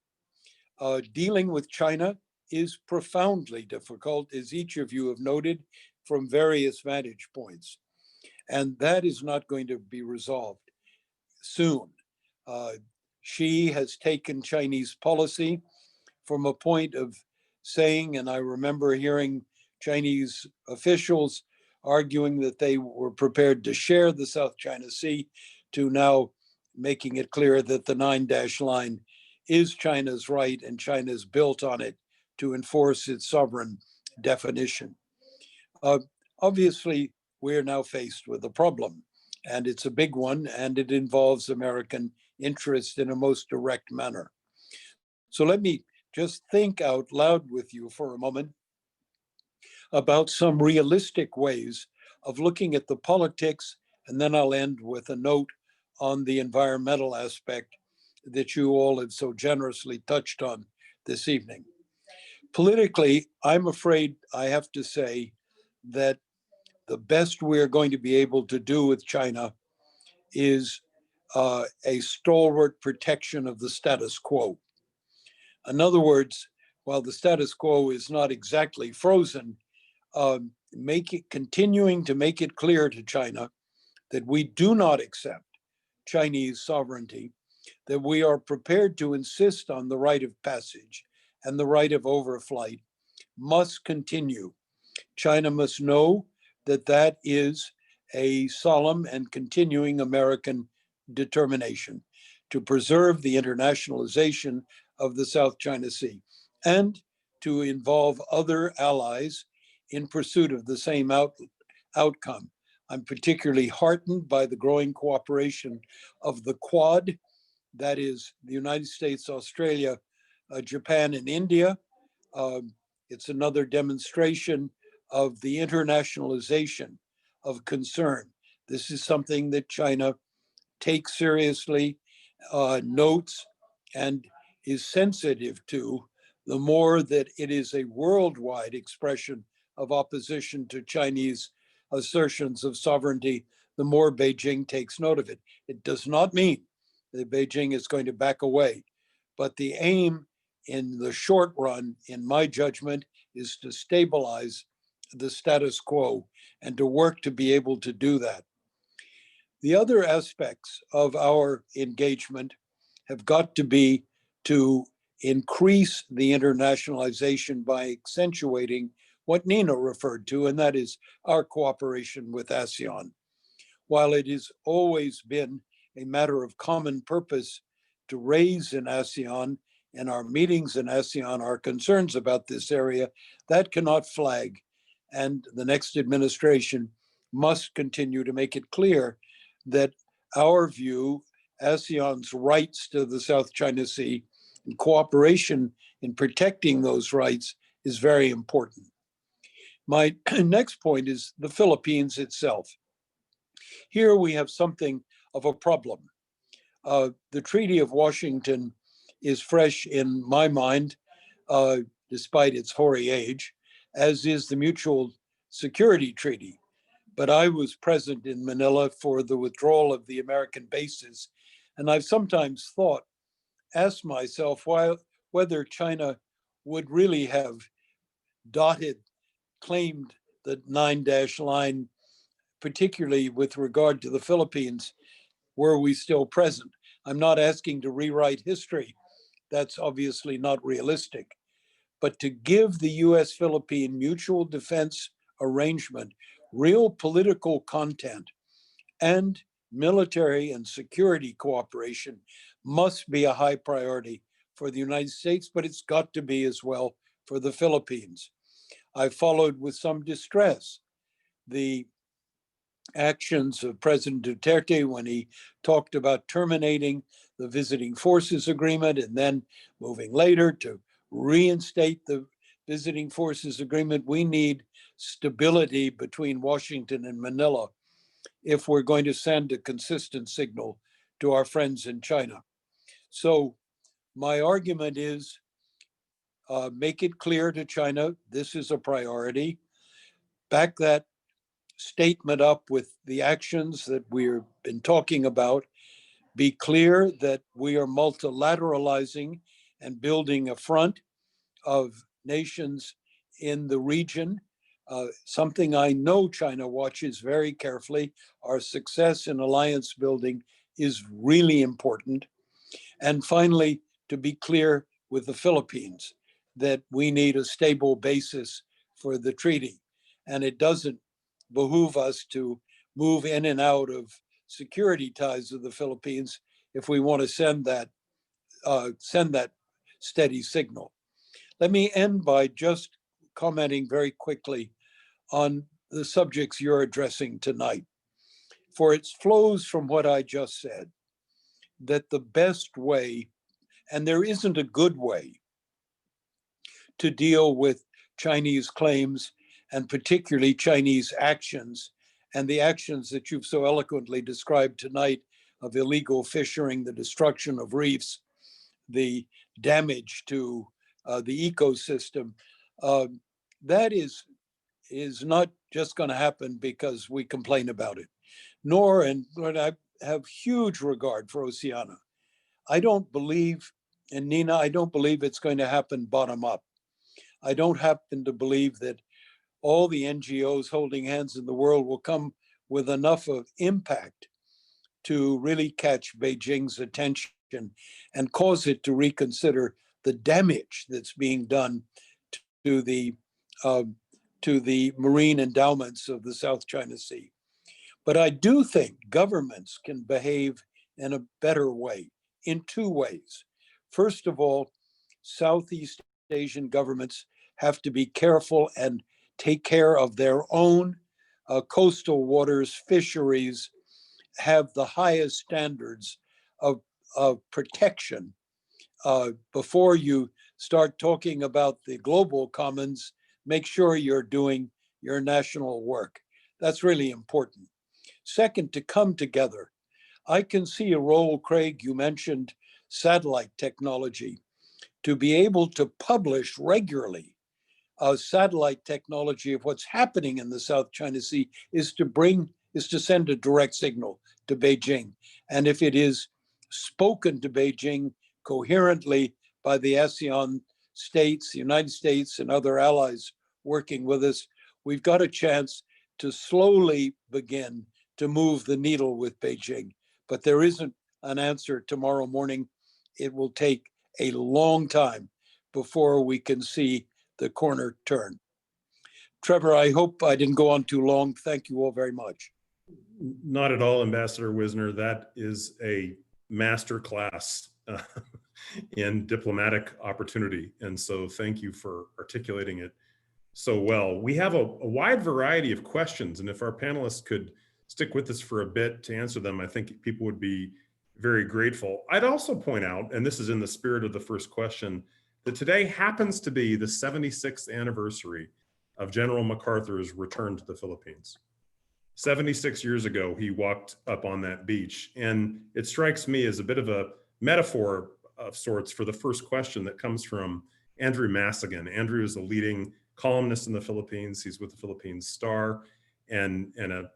Dealing with China is profoundly difficult, as each of you have noted, from various vantage points. And that is not going to be resolved soon. Xi has taken Chinese policy from a point of saying, and I remember hearing Chinese officials arguing that they were prepared to share the South China Sea, to now making it clear that the 9-dash line is China's right and China's built on it to enforce its sovereign definition. Obviously, we're now faced with a problem, and it's a big one, and it involves American interest in a most direct manner. So let me just think out loud with you for a moment about some realistic ways of looking at the politics, and then I'll end with a note on the environmental aspect that you all have so generously touched on this evening. Politically, I'm afraid I have to say that the best we're going to be able to do with China is a stalwart protection of the status quo. In other words, while the status quo is not exactly frozen, continuing to make it clear to China that we do not accept Chinese sovereignty, that we are prepared to insist on the right of passage and the right of overflight, must continue. China must know that that is a solemn and continuing American determination to preserve the internationalization of the South China Sea and to involve other allies in pursuit of the same outcome. I'm particularly heartened by the growing cooperation of the Quad, that is the United States, Australia, Japan, and India. It's another demonstration of the internationalization of concern. This is something that China takes seriously, notes, and is sensitive to, the more that it is a worldwide expression of opposition to Chinese assertions of sovereignty, the more Beijing takes note of it. It does not mean that Beijing is going to back away, but the aim in the short run, in my judgment, is to stabilize the status quo and to work to be able to do that. The other aspects of our engagement have got to be to increase the internationalization by accentuating what Nina referred to, and that is our cooperation with ASEAN. While it has always been a matter of common purpose to raise in ASEAN and our meetings in ASEAN our concerns about this area, that cannot flag. And the next administration must continue to make it clear that our view, ASEAN's rights to the South China Sea and cooperation in protecting those rights is very important. My next point is the Philippines itself. Here we have something of a problem. The Treaty of Washington is fresh in my mind, despite its hoary age, as is the Mutual Security Treaty. But I was present in Manila for the withdrawal of the American bases, and I've sometimes asked myself whether China would really have claimed the 9-dash line, particularly with regard to the Philippines, were we still present. I'm not asking to rewrite history. That's obviously not realistic. But to give the US-Philippine Mutual Defense Arrangement real political content and military and security cooperation must be a high priority for the United States, but it's got to be as well for the Philippines. I followed with some distress the actions of President Duterte when he talked about terminating the visiting forces agreement and then moving later to reinstate the visiting forces agreement. We need stability between Washington and Manila if we're going to send a consistent signal to our friends in China. So my argument is make it clear to China this is a priority. Back that statement up with the actions that we've been talking about. Be clear that we are multilateralizing and building a front of nations in the region. Something I know China watches very carefully. Our success in alliance building is really important. And finally, to be clear with the Philippines, that we need a stable basis for the treaty. And it doesn't behoove us to move in and out of security ties with the Philippines if we want to send that steady signal. Let me end by just commenting very quickly on the subjects you're addressing tonight. For it flows from what I just said, that the best way, and there isn't a good way, to deal with Chinese claims and particularly Chinese actions, and the actions that you've so eloquently described tonight of illegal fishing, the destruction of reefs, the damage to the ecosystem. That is not just going to happen because we complain about it. Nor, and I have huge regard for Oceania, I don't believe, and Nina, I don't believe it's going to happen bottom up. I don't happen to believe that all the NGOs holding hands in the world will come with enough of impact to really catch Beijing's attention and cause it to reconsider the damage that's being done to the marine endowments of the South China Sea. But I do think governments can behave in a better way, in two ways. First of all, Southeast Asian governments have to be careful and take care of their own coastal waters, fisheries, have the highest standards of protection. Before you start talking about the global commons, make sure you're doing your national work. That's really important. Second, to come together. I can see a role, Craig, you mentioned satellite technology, to be able to publish regularly satellite technology of what's happening in the South China Sea is to send a direct signal to Beijing. And if it is spoken to Beijing coherently by the ASEAN states, the United States, and other allies working with us, we've got a chance to slowly begin to move the needle with Beijing. But there isn't an answer tomorrow morning. It will take a long time before we can see the corner turn. Trevor, I hope I didn't go on too long. Thank you all very much. Not at all, Ambassador Wisner. That is a master class in diplomatic opportunity. And so thank you for articulating it so well. We have a wide variety of questions, and if our panelists could stick with us for a bit to answer them, I think people would be very grateful. I'd also point out, and this is in the spirit of the first question, that today happens to be the 76th anniversary of General MacArthur's return to the Philippines. 76 years ago, he walked up on that beach, and it strikes me as a bit of a metaphor of sorts for the first question that comes from Andrew Massigan. Andrew is a leading columnist in the Philippines. He's with the Philippines Star and a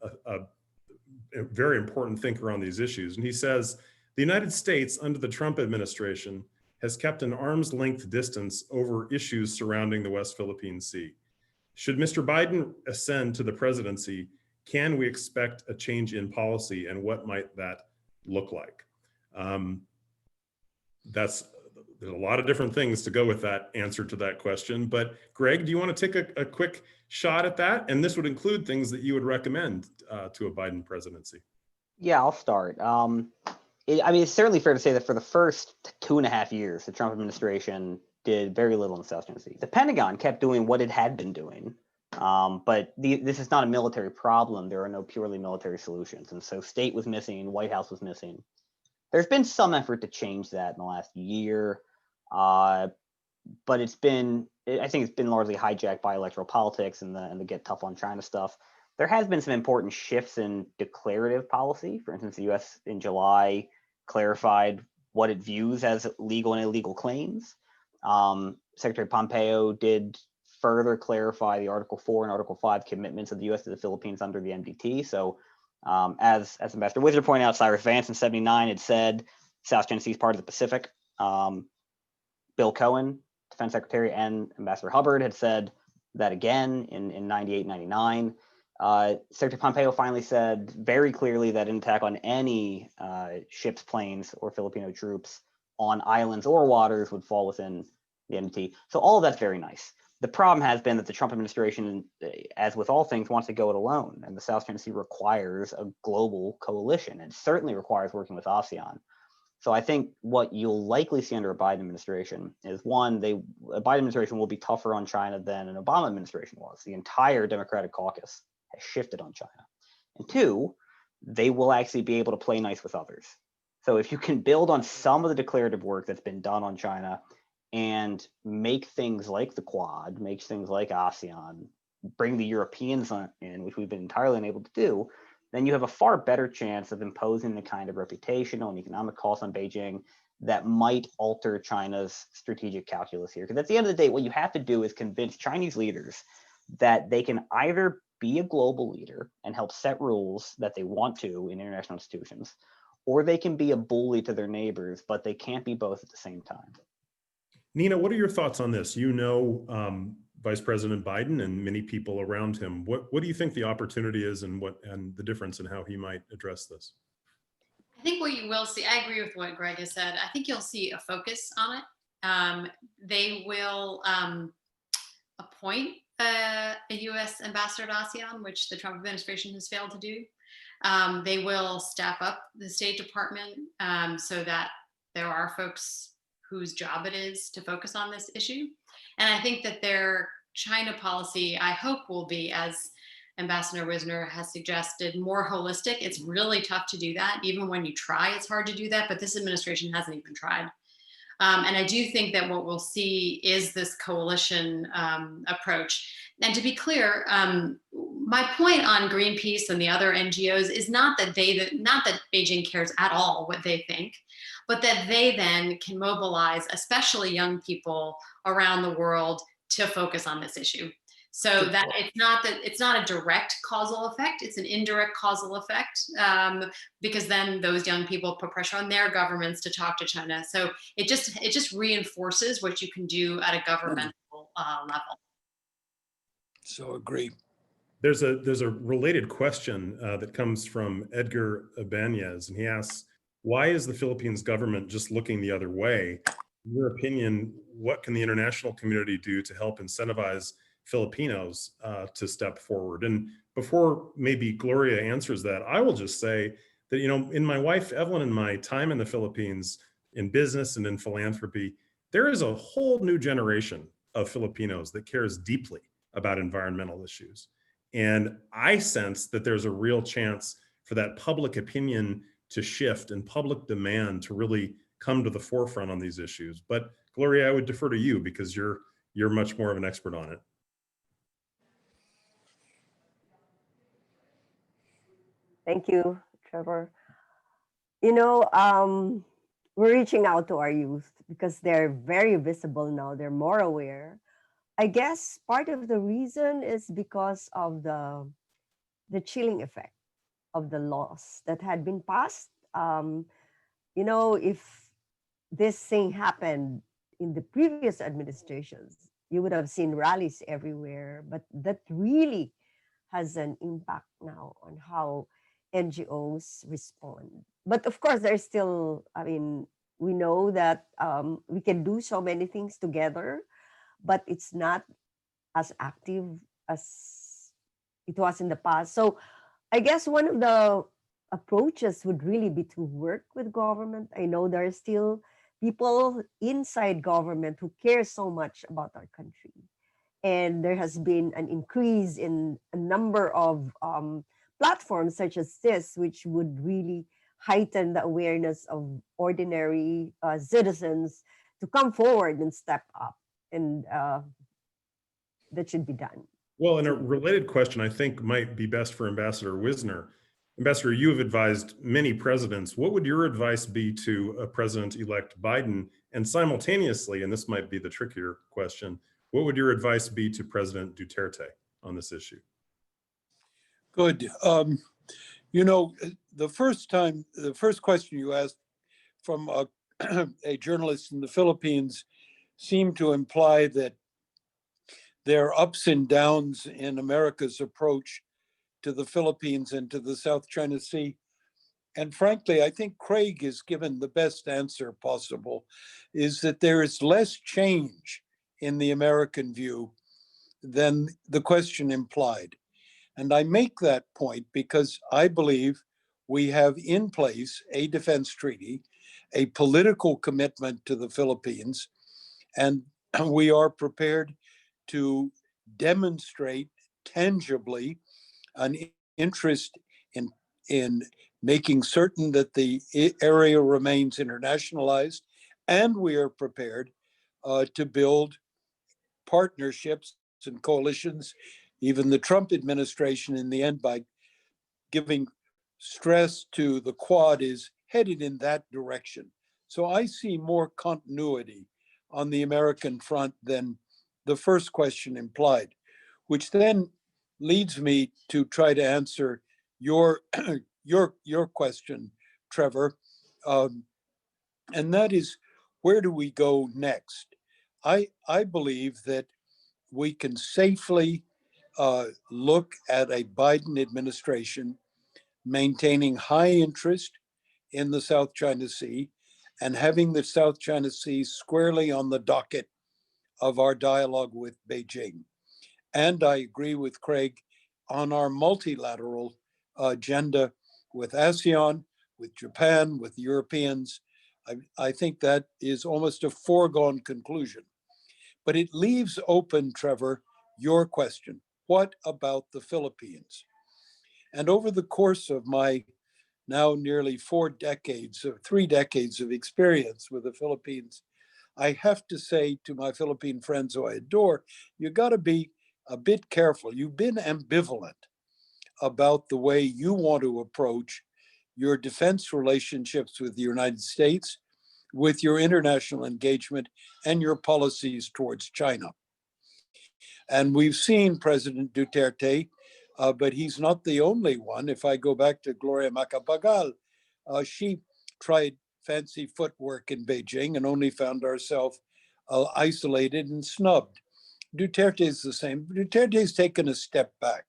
very important thinker on these issues. And he says, the United States under the Trump administration has kept an arm's length distance over issues surrounding the West Philippine Sea. Should Mr. Biden ascend to the presidency, can we expect a change in policy, and what might that look like? There's a lot of different things to go with that answer to that question, but Greg, do you want to take a quick shot at that? And this would include things that you would recommend to a Biden presidency. Yeah, I'll start. I mean, it's certainly fair to say that for the first 2.5 years, the Trump administration did very little in the South China Sea. The Pentagon kept doing what it had been doing, but this is not a military problem. There are no purely military solutions. And so state was missing, White House was missing. There's been some effort to change that in the last year, but I think it's been largely hijacked by electoral politics and the get tough on China stuff. There has been some important shifts in declarative policy. For instance, the U.S. in July clarified what it views as legal and illegal claims. Secretary Pompeo did further clarify the Article 4 and Article 5 commitments of the U.S. to the Philippines under the MDT. So as Ambassador Wisner pointed out, Cyrus Vance in '79 had said South China Sea is part of the Pacific. Bill Cohen, Defense Secretary, and Ambassador Hubbard had said that again in 98, 99. Secretary Pompeo finally said very clearly that an attack on any ships, planes, or Filipino troops on islands or waters would fall within the NPT. So all of that's very nice. The problem has been that the Trump administration, as with all things, wants to go it alone. And the South China Sea requires a global coalition. It certainly requires working with ASEAN. So I think what you'll likely see under a Biden administration is, one, a Biden administration will be tougher on China than an Obama administration was. The entire Democratic caucus has shifted on China. And two, they will actually be able to play nice with others. So if you can build on some of the declarative work that's been done on China and make things like the Quad, make things like ASEAN, bring the Europeans in, which we've been entirely unable to do, then you have a far better chance of imposing the kind of reputational and economic costs on Beijing that might alter China's strategic calculus here. Because at the end of the day, what you have to do is convince Chinese leaders that they can either be a global leader and help set rules that they want to in international institutions, or they can be a bully to their neighbors, but they can't be both at the same time. Nina, what are your thoughts on this? You know Vice President Biden and many people around him. What do you think the opportunity is, and the difference in how he might address this? I think what you will see, I agree with what Greg has said. I think you'll see a focus on it. They will appoint a U.S. ambassador to ASEAN, which the Trump administration has failed to do. They will staff up the State Department so that there are folks whose job it is to focus on this issue. And I think that their China policy, I hope, will be, as Ambassador Wisner has suggested, more holistic. It's really tough to do that. Even when you try, it's hard to do that, but this administration hasn't even tried. And I do think that what we'll see is this coalition approach. And to be clear, my point on Greenpeace and the other NGOs is not that Beijing cares at all what they think, but that they then can mobilize, especially young people around the world, to focus on this issue. So that it's not a direct causal effect, it's an indirect causal effect, because then those young people put pressure on their governments to talk to China. So it just reinforces what you can do at a governmental level. So agree. There's a related question that comes from Edgar Ibanez, and he asks, why is the Philippines government just looking the other way? In your opinion, what can the international community do to help incentivize Filipinos to step forward? And before maybe Gloria answers that, I will just say that, you know, in my wife Evelyn and my time in the Philippines in business and in philanthropy, there is a whole new generation of Filipinos that cares deeply about environmental issues. And I sense that there's a real chance for that public opinion to shift and public demand to really come to the forefront on these issues. But Gloria, I would defer to you because you're much more of an expert on it. Thank you, Trevor. You know, we're reaching out to our youth because they're very visible now. They're more aware. I guess part of the reason is because of the chilling effect of the laws that had been passed. You know, if this thing happened in the previous administrations, you would have seen rallies everywhere, but that really has an impact now on how NGOs respond. But of course, there's still, I mean, we know that we can do so many things together, but it's not as active as it was in the past. So I guess one of the approaches would really be to work with government. I know there are still people inside government who care so much about our country. And there has been an increase in a number of platforms such as this, which would really heighten the awareness of ordinary citizens to come forward and step up. And that should be done. Well, and a related question I think might be best for Ambassador Wisner. Ambassador, you have advised many presidents. What would your advice be to a President-elect Biden? And simultaneously, and this might be the trickier question, what would your advice be to President Duterte on this issue? Good. You know, the first question you asked from a journalist in the Philippines seem to imply that there are ups and downs in America's approach to the Philippines and to the South China Sea. And frankly, I think Craig has given the best answer possible, is that there is less change in the American view than the question implied. And I make that point because I believe we have in place a defense treaty, a political commitment to the Philippines, and we are prepared to demonstrate tangibly an interest in making certain that the area remains internationalized, and we are prepared to build partnerships and coalitions. Even the Trump administration, in the end, by giving stress to the Quad, is headed in that direction. So I see more continuity on the American front than the first question implied, which then leads me to try to answer your your question, Trevor, and that is, where do we go next? I believe that we can safely look at a Biden administration maintaining high interest in the South China Sea and having the South China Sea squarely on the docket of our dialogue with Beijing. And I agree with Craig on our multilateral agenda with ASEAN, with Japan, with Europeans. I think that is almost a foregone conclusion. But it leaves open, Trevor, your question. What about the Philippines? And over the course of my now nearly 3 decades of experience with the Philippines, I have to say to my Philippine friends who I adore, you got to be a bit careful. You've been ambivalent about the way you want to approach your defense relationships with the United States, with your international engagement, and your policies towards China. And we've seen President Duterte, but he's not the only one. If I go back to Gloria Macapagal, she tried fancy footwork in Beijing and only found herself isolated and snubbed. Duterte is the same. Duterte's taken a step back.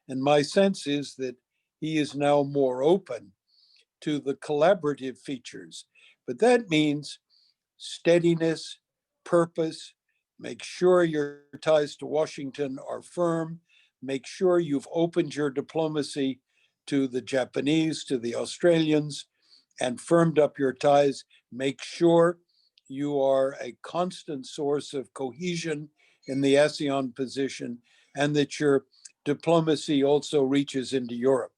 And my sense is that he is now more open to the collaborative features. But that means steadiness, purpose, make sure your ties to Washington are firm, make sure you've opened your diplomacy to the Japanese, to the Australians, and firmed up your ties. Make sure you are a constant source of cohesion in the ASEAN position, and that your diplomacy also reaches into Europe.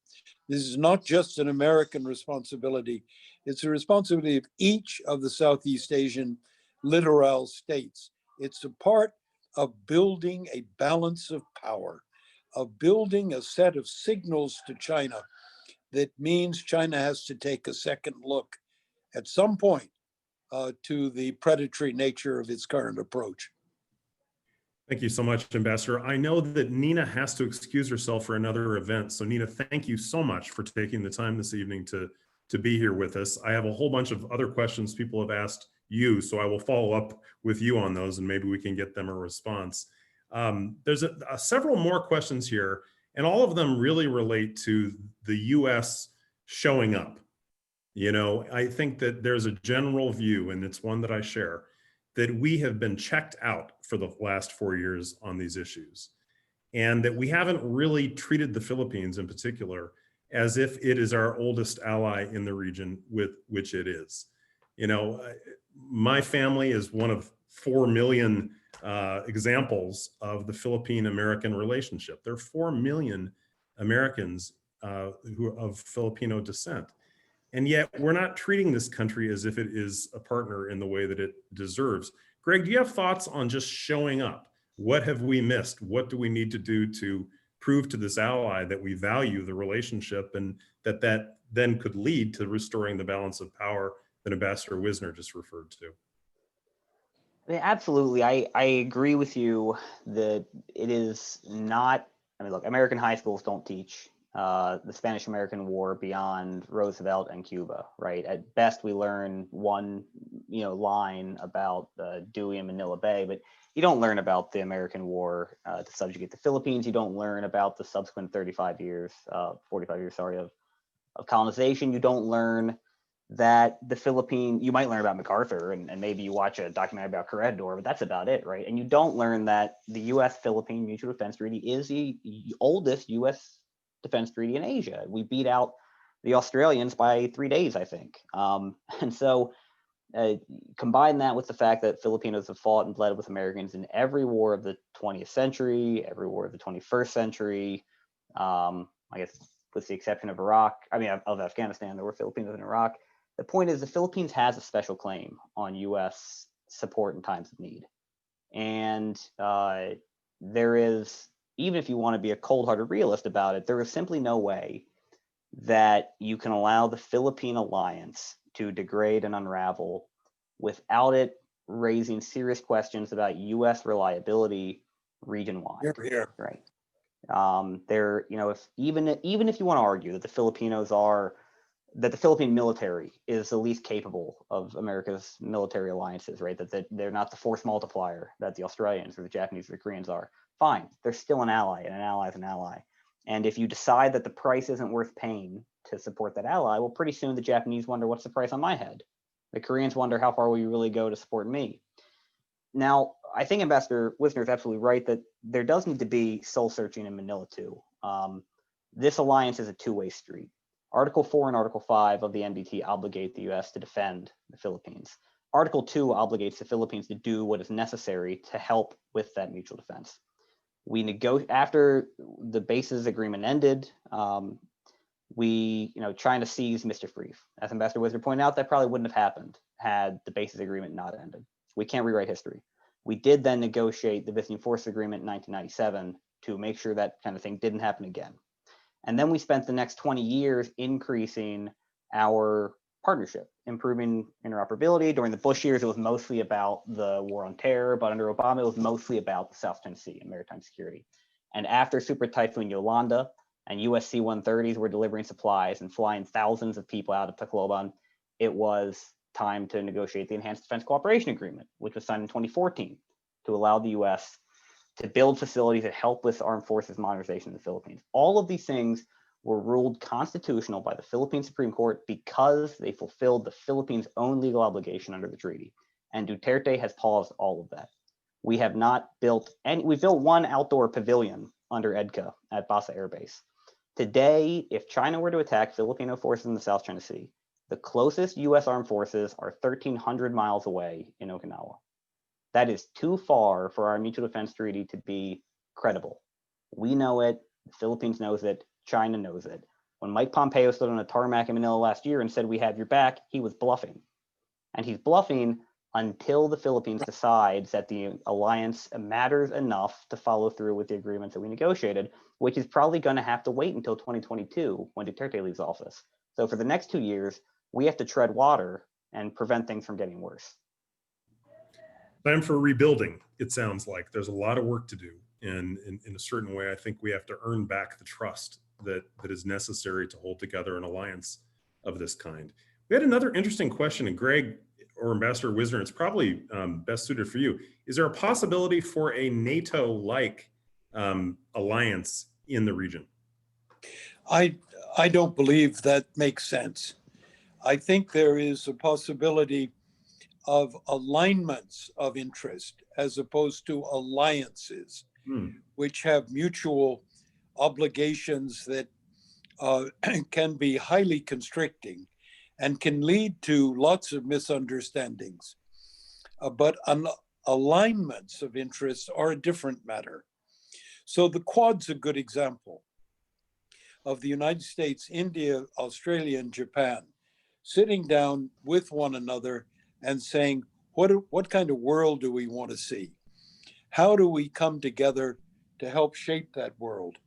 This is not just an American responsibility. It's a responsibility of each of the Southeast Asian littoral states. It's a part of building a balance of power, of building a set of signals to China that means China has to take a second look at some point to the predatory nature of its current approach. Thank you so much, Ambassador. I know that Nina has to excuse herself for another event. So Nina, thank you so much for taking the time this evening to be here with us. I have a whole bunch of other questions people have asked you, so I will follow up with you on those and maybe we can get them a response. There's several more questions here, and all of them really relate to the US showing up. You know, I think that there's a general view, and it's one that I share, that we have been checked out for the last 4 years on these issues, and that we haven't really treated the Philippines in particular as if it is our oldest ally in the region, with which it is. You know, my family is one of 4 million examples of the Philippine-American relationship. There are 4 million Americans who are of Filipino descent. And yet we're not treating this country as if it is a partner in the way that it deserves. Greg, do you have thoughts on just showing up? What have we missed? What do we need to do to prove to this ally that we value the relationship, and that then could lead to restoring the balance of power that Ambassador Wisner just referred to? Absolutely. I agree with you that it is not, I mean, look, American high schools don't teach the Spanish-American War beyond Roosevelt and Cuba, right? At best, we learn one, line about Dewey and Manila Bay, but you don't learn about the American War to subjugate the Philippines. You don't learn about the subsequent 45 years, 45 years, sorry, of colonization. You don't learn that the Philippines, you might learn about MacArthur and maybe you watch a documentary about Corregidor, but that's about it, right? And you don't learn that the U.S.-Philippine Mutual Defense Treaty is the oldest U.S. defense treaty in Asia. We beat out the Australians by 3 days, I think. And so combine that with the fact that Filipinos have fought and bled with Americans in every war of the 20th century, every war of the 21st century, I guess with the exception of of Afghanistan, there were Filipinos in Iraq. The point is the Philippines has a special claim on U.S. support in times of need. And there is, even if you want to be a cold-hearted realist about it, there is simply no way that you can allow the Philippine alliance to degrade and unravel without it raising serious questions about U.S. reliability region-wide. Here, here. Right. Even if you want to argue that the Philippine military is the least capable of America's military alliances, right? That they're not the force multiplier that the Australians or the Japanese or the Koreans are. Fine, they're still an ally, and an ally is an ally. And if you decide that the price isn't worth paying to support that ally, well, pretty soon the Japanese wonder, what's the price on my head? The Koreans wonder, how far will you really go to support me? Now, I think Ambassador Wisner is absolutely right that there does need to be soul searching in Manila too. This alliance is a two-way street. Article 4 and Article 5 of the NBT obligate the U.S. to defend the Philippines. Article 2 obligates the Philippines to do what is necessary to help with that mutual defense. After the bases agreement ended, we trying to seize Mr. Reef. As Ambassador Wisner pointed out, that probably wouldn't have happened had the bases agreement not ended. We can't rewrite history. We did then negotiate the Visiting Force Agreement in 1997 to make sure that kind of thing didn't happen again. And then we spent the next 20 years increasing our partnership, improving interoperability. During the Bush years, it was mostly about the war on terror, but under Obama, it was mostly about the South China Sea and maritime security. And after Super Typhoon Yolanda and US C-130s were delivering supplies and flying thousands of people out of Tacloban, it was time to negotiate the Enhanced Defense Cooperation Agreement, which was signed in 2014 to allow the US to build facilities that help with armed forces modernization in the Philippines. All of these things were ruled constitutional by the Philippine Supreme Court because they fulfilled the Philippines' own legal obligation under the treaty. And Duterte has paused all of that. We have not built any, we built one outdoor pavilion under EDCA at Basa Air Base. Today, if China were to attack Filipino forces in the South China Sea, the closest US armed forces are 1,300 miles away in Okinawa. That is too far for our mutual defense treaty to be credible. We know it, the Philippines knows it, China knows it. When Mike Pompeo stood on a tarmac in Manila last year and said, we have your back, he was bluffing. And he's bluffing until the Philippines decides that the alliance matters enough to follow through with the agreements that we negotiated, which is probably going to have to wait until 2022 when Duterte leaves office. So for the next 2 years, we have to tread water and prevent things from getting worse. Time for rebuilding, it sounds like. There's a lot of work to do. And in a certain way, I think we have to earn back the trust that is necessary to hold together an alliance of this kind. We had another interesting question, and Greg or Ambassador Wisner, it's probably best suited for you. Is there a possibility for a NATO-like alliance in the region? I don't believe that makes sense. I think there is a possibility of alignments of interest as opposed to alliances, which have mutual obligations that can be highly constricting and can lead to lots of misunderstandings. But alignments of interest are a different matter. So the Quad's a good example of the United States, India, Australia, and Japan sitting down with one another and saying, what kind of world do we want to see? How do we come together to help shape that world?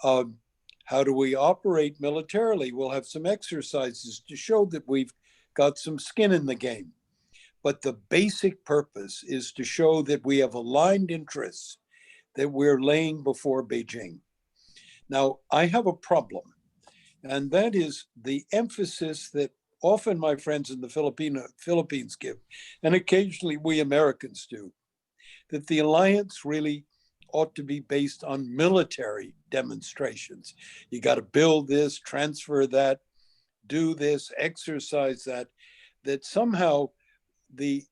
How do we operate militarily? We'll have some exercises to show that we've got some skin in the game. But the basic purpose is to show that we have aligned interests that we're laying before Beijing. Now, I have a problem, and that is the emphasis that often my friends in the Philippines give, and occasionally we Americans do, that the alliance really ought to be based on military demonstrations. You got to build this, transfer that, do this, exercise that, that somehow the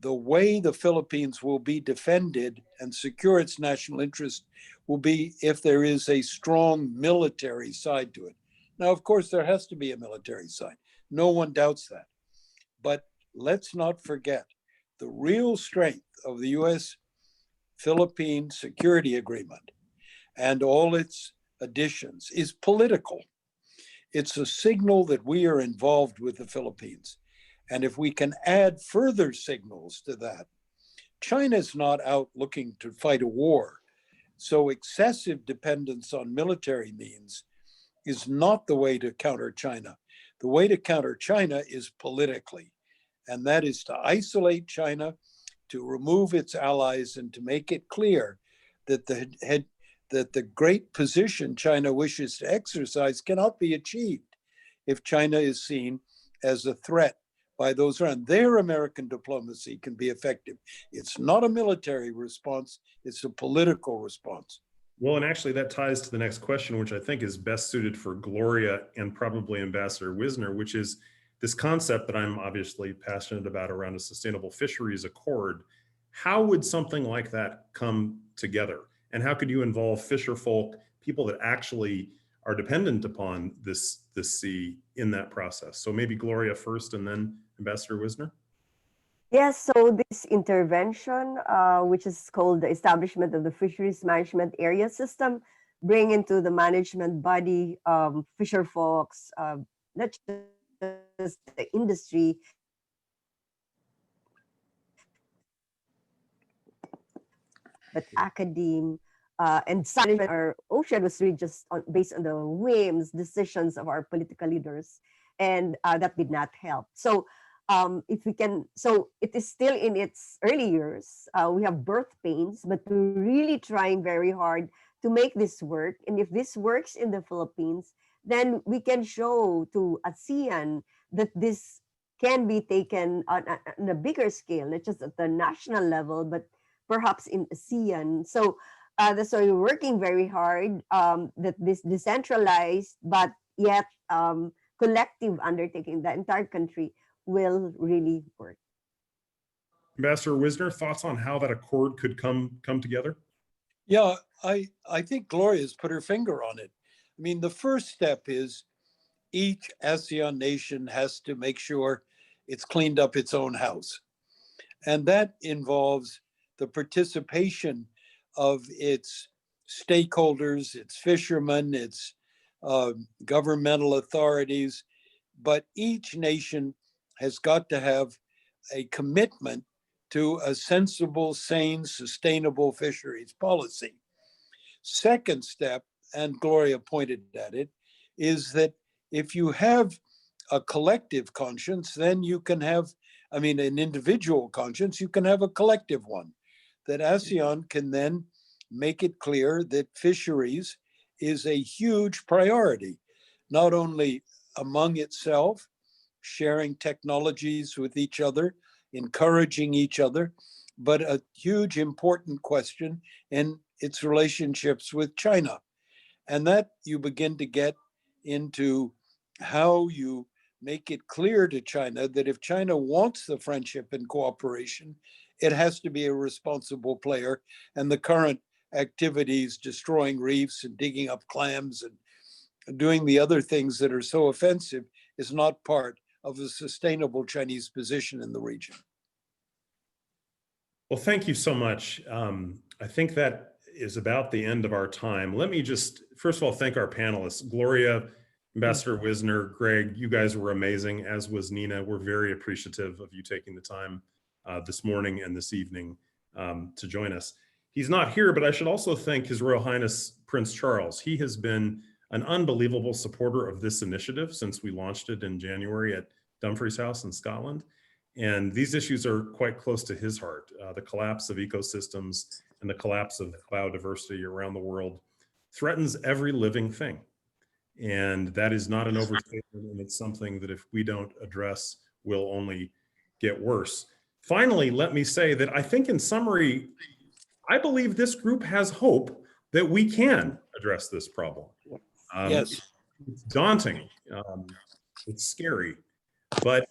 way the Philippines will be defended and secure its national interest will be if there is a strong military side to it. Now, of course, there has to be a military side. No one doubts that. But let's not forget the real strength of the US-Philippine Security Agreement and all its additions is political. It's a signal that we are involved with the Philippines. And if we can add further signals to that, China's not out looking to fight a war. So excessive dependence on military means is not the way to counter China. The way to counter China is politically, and that is to isolate China, to remove its allies, and to make it clear that the great position China wishes to exercise cannot be achieved if China is seen as a threat by those around. Their American diplomacy can be effective. It's not a military response, it's a political response. Well, and actually that ties to the next question, which I think is best suited for Gloria and probably Ambassador Wisner, which is this concept that I'm obviously passionate about around a sustainable fisheries accord. How would something like that come together? And how could you involve fisher folk, people that actually are dependent upon this sea in that process? So maybe Gloria first and then Ambassador Wisner. Yes, so this intervention, which is called the establishment of the Fisheries Management Area System, bring into the management body fisher folks, not just the industry, but academe, and some our ocean was really just based on the whims, decisions of our political leaders, and that did not help. So if we can, so it is still in its early years. We have birth pains, but we're really trying very hard to make this work. And if this works in the Philippines, then we can show to ASEAN that this can be taken on a bigger scale, not just at the national level, but perhaps in ASEAN. So that's why we're working very hard that this decentralized but yet collective undertaking, the entire country, will really work. Ambassador Wisner, thoughts on how that accord could come together? Yeah, I think Gloria's put her finger on it. I mean, the first step is each ASEAN nation has to make sure it's cleaned up its own house. And that involves the participation of its stakeholders, its fishermen, its governmental authorities. But each nation has got to have a commitment to a sensible, sane, sustainable fisheries policy. Second step, and Gloria pointed at it, is that if you have a collective conscience, then you can have, I mean, an individual conscience, you can have a collective one. That ASEAN can then make it clear that fisheries is a huge priority, not only among itself, sharing technologies with each other, encouraging each other, but a huge important question in its relationships with China. And that you begin to get into how you make it clear to China that if China wants the friendship and cooperation, it has to be a responsible player. And the current activities, destroying reefs and digging up clams and doing the other things that are so offensive, is not part of a sustainable Chinese position in the region. Well, thank you so much. I think that is about the end of our time. Let me just, first of all, thank our panelists. Gloria, Ambassador Wisner, Greg, you guys were amazing, as was Nina. We're very appreciative of you taking the time this morning and this evening to join us. He's not here, but I should also thank His Royal Highness Prince Charles. He has been an unbelievable supporter of this initiative since we launched it in January at Dumfries House in Scotland. And these issues are quite close to his heart, the collapse of ecosystems and the collapse of biodiversity around the world. threatens every living thing. And that is not an overstatement, and it's something that if we don't address will only get worse. Finally, let me say that I think in summary, I believe this group has hope that we can address this problem. Yes. It's daunting, it's scary, but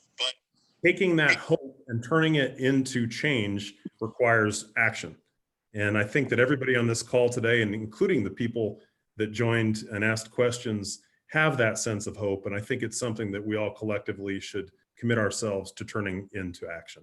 taking that hope and turning it into change requires action. And I think that everybody on this call today, and including the people that joined and asked questions, have that sense of hope. And I think it's something that we all collectively should commit ourselves to turning into action.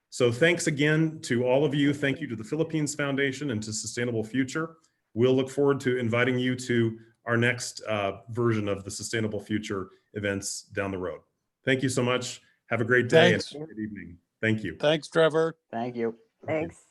So thanks again to all of you. Thank you to the Philippines Foundation and to Sustainable Future. We'll look forward to inviting you to our next version of the Sustainable Future events down the road. Thank you so much. Have a great day. Thanks. And good evening. Thank you. Thanks, Trevor. Thank you. Thanks.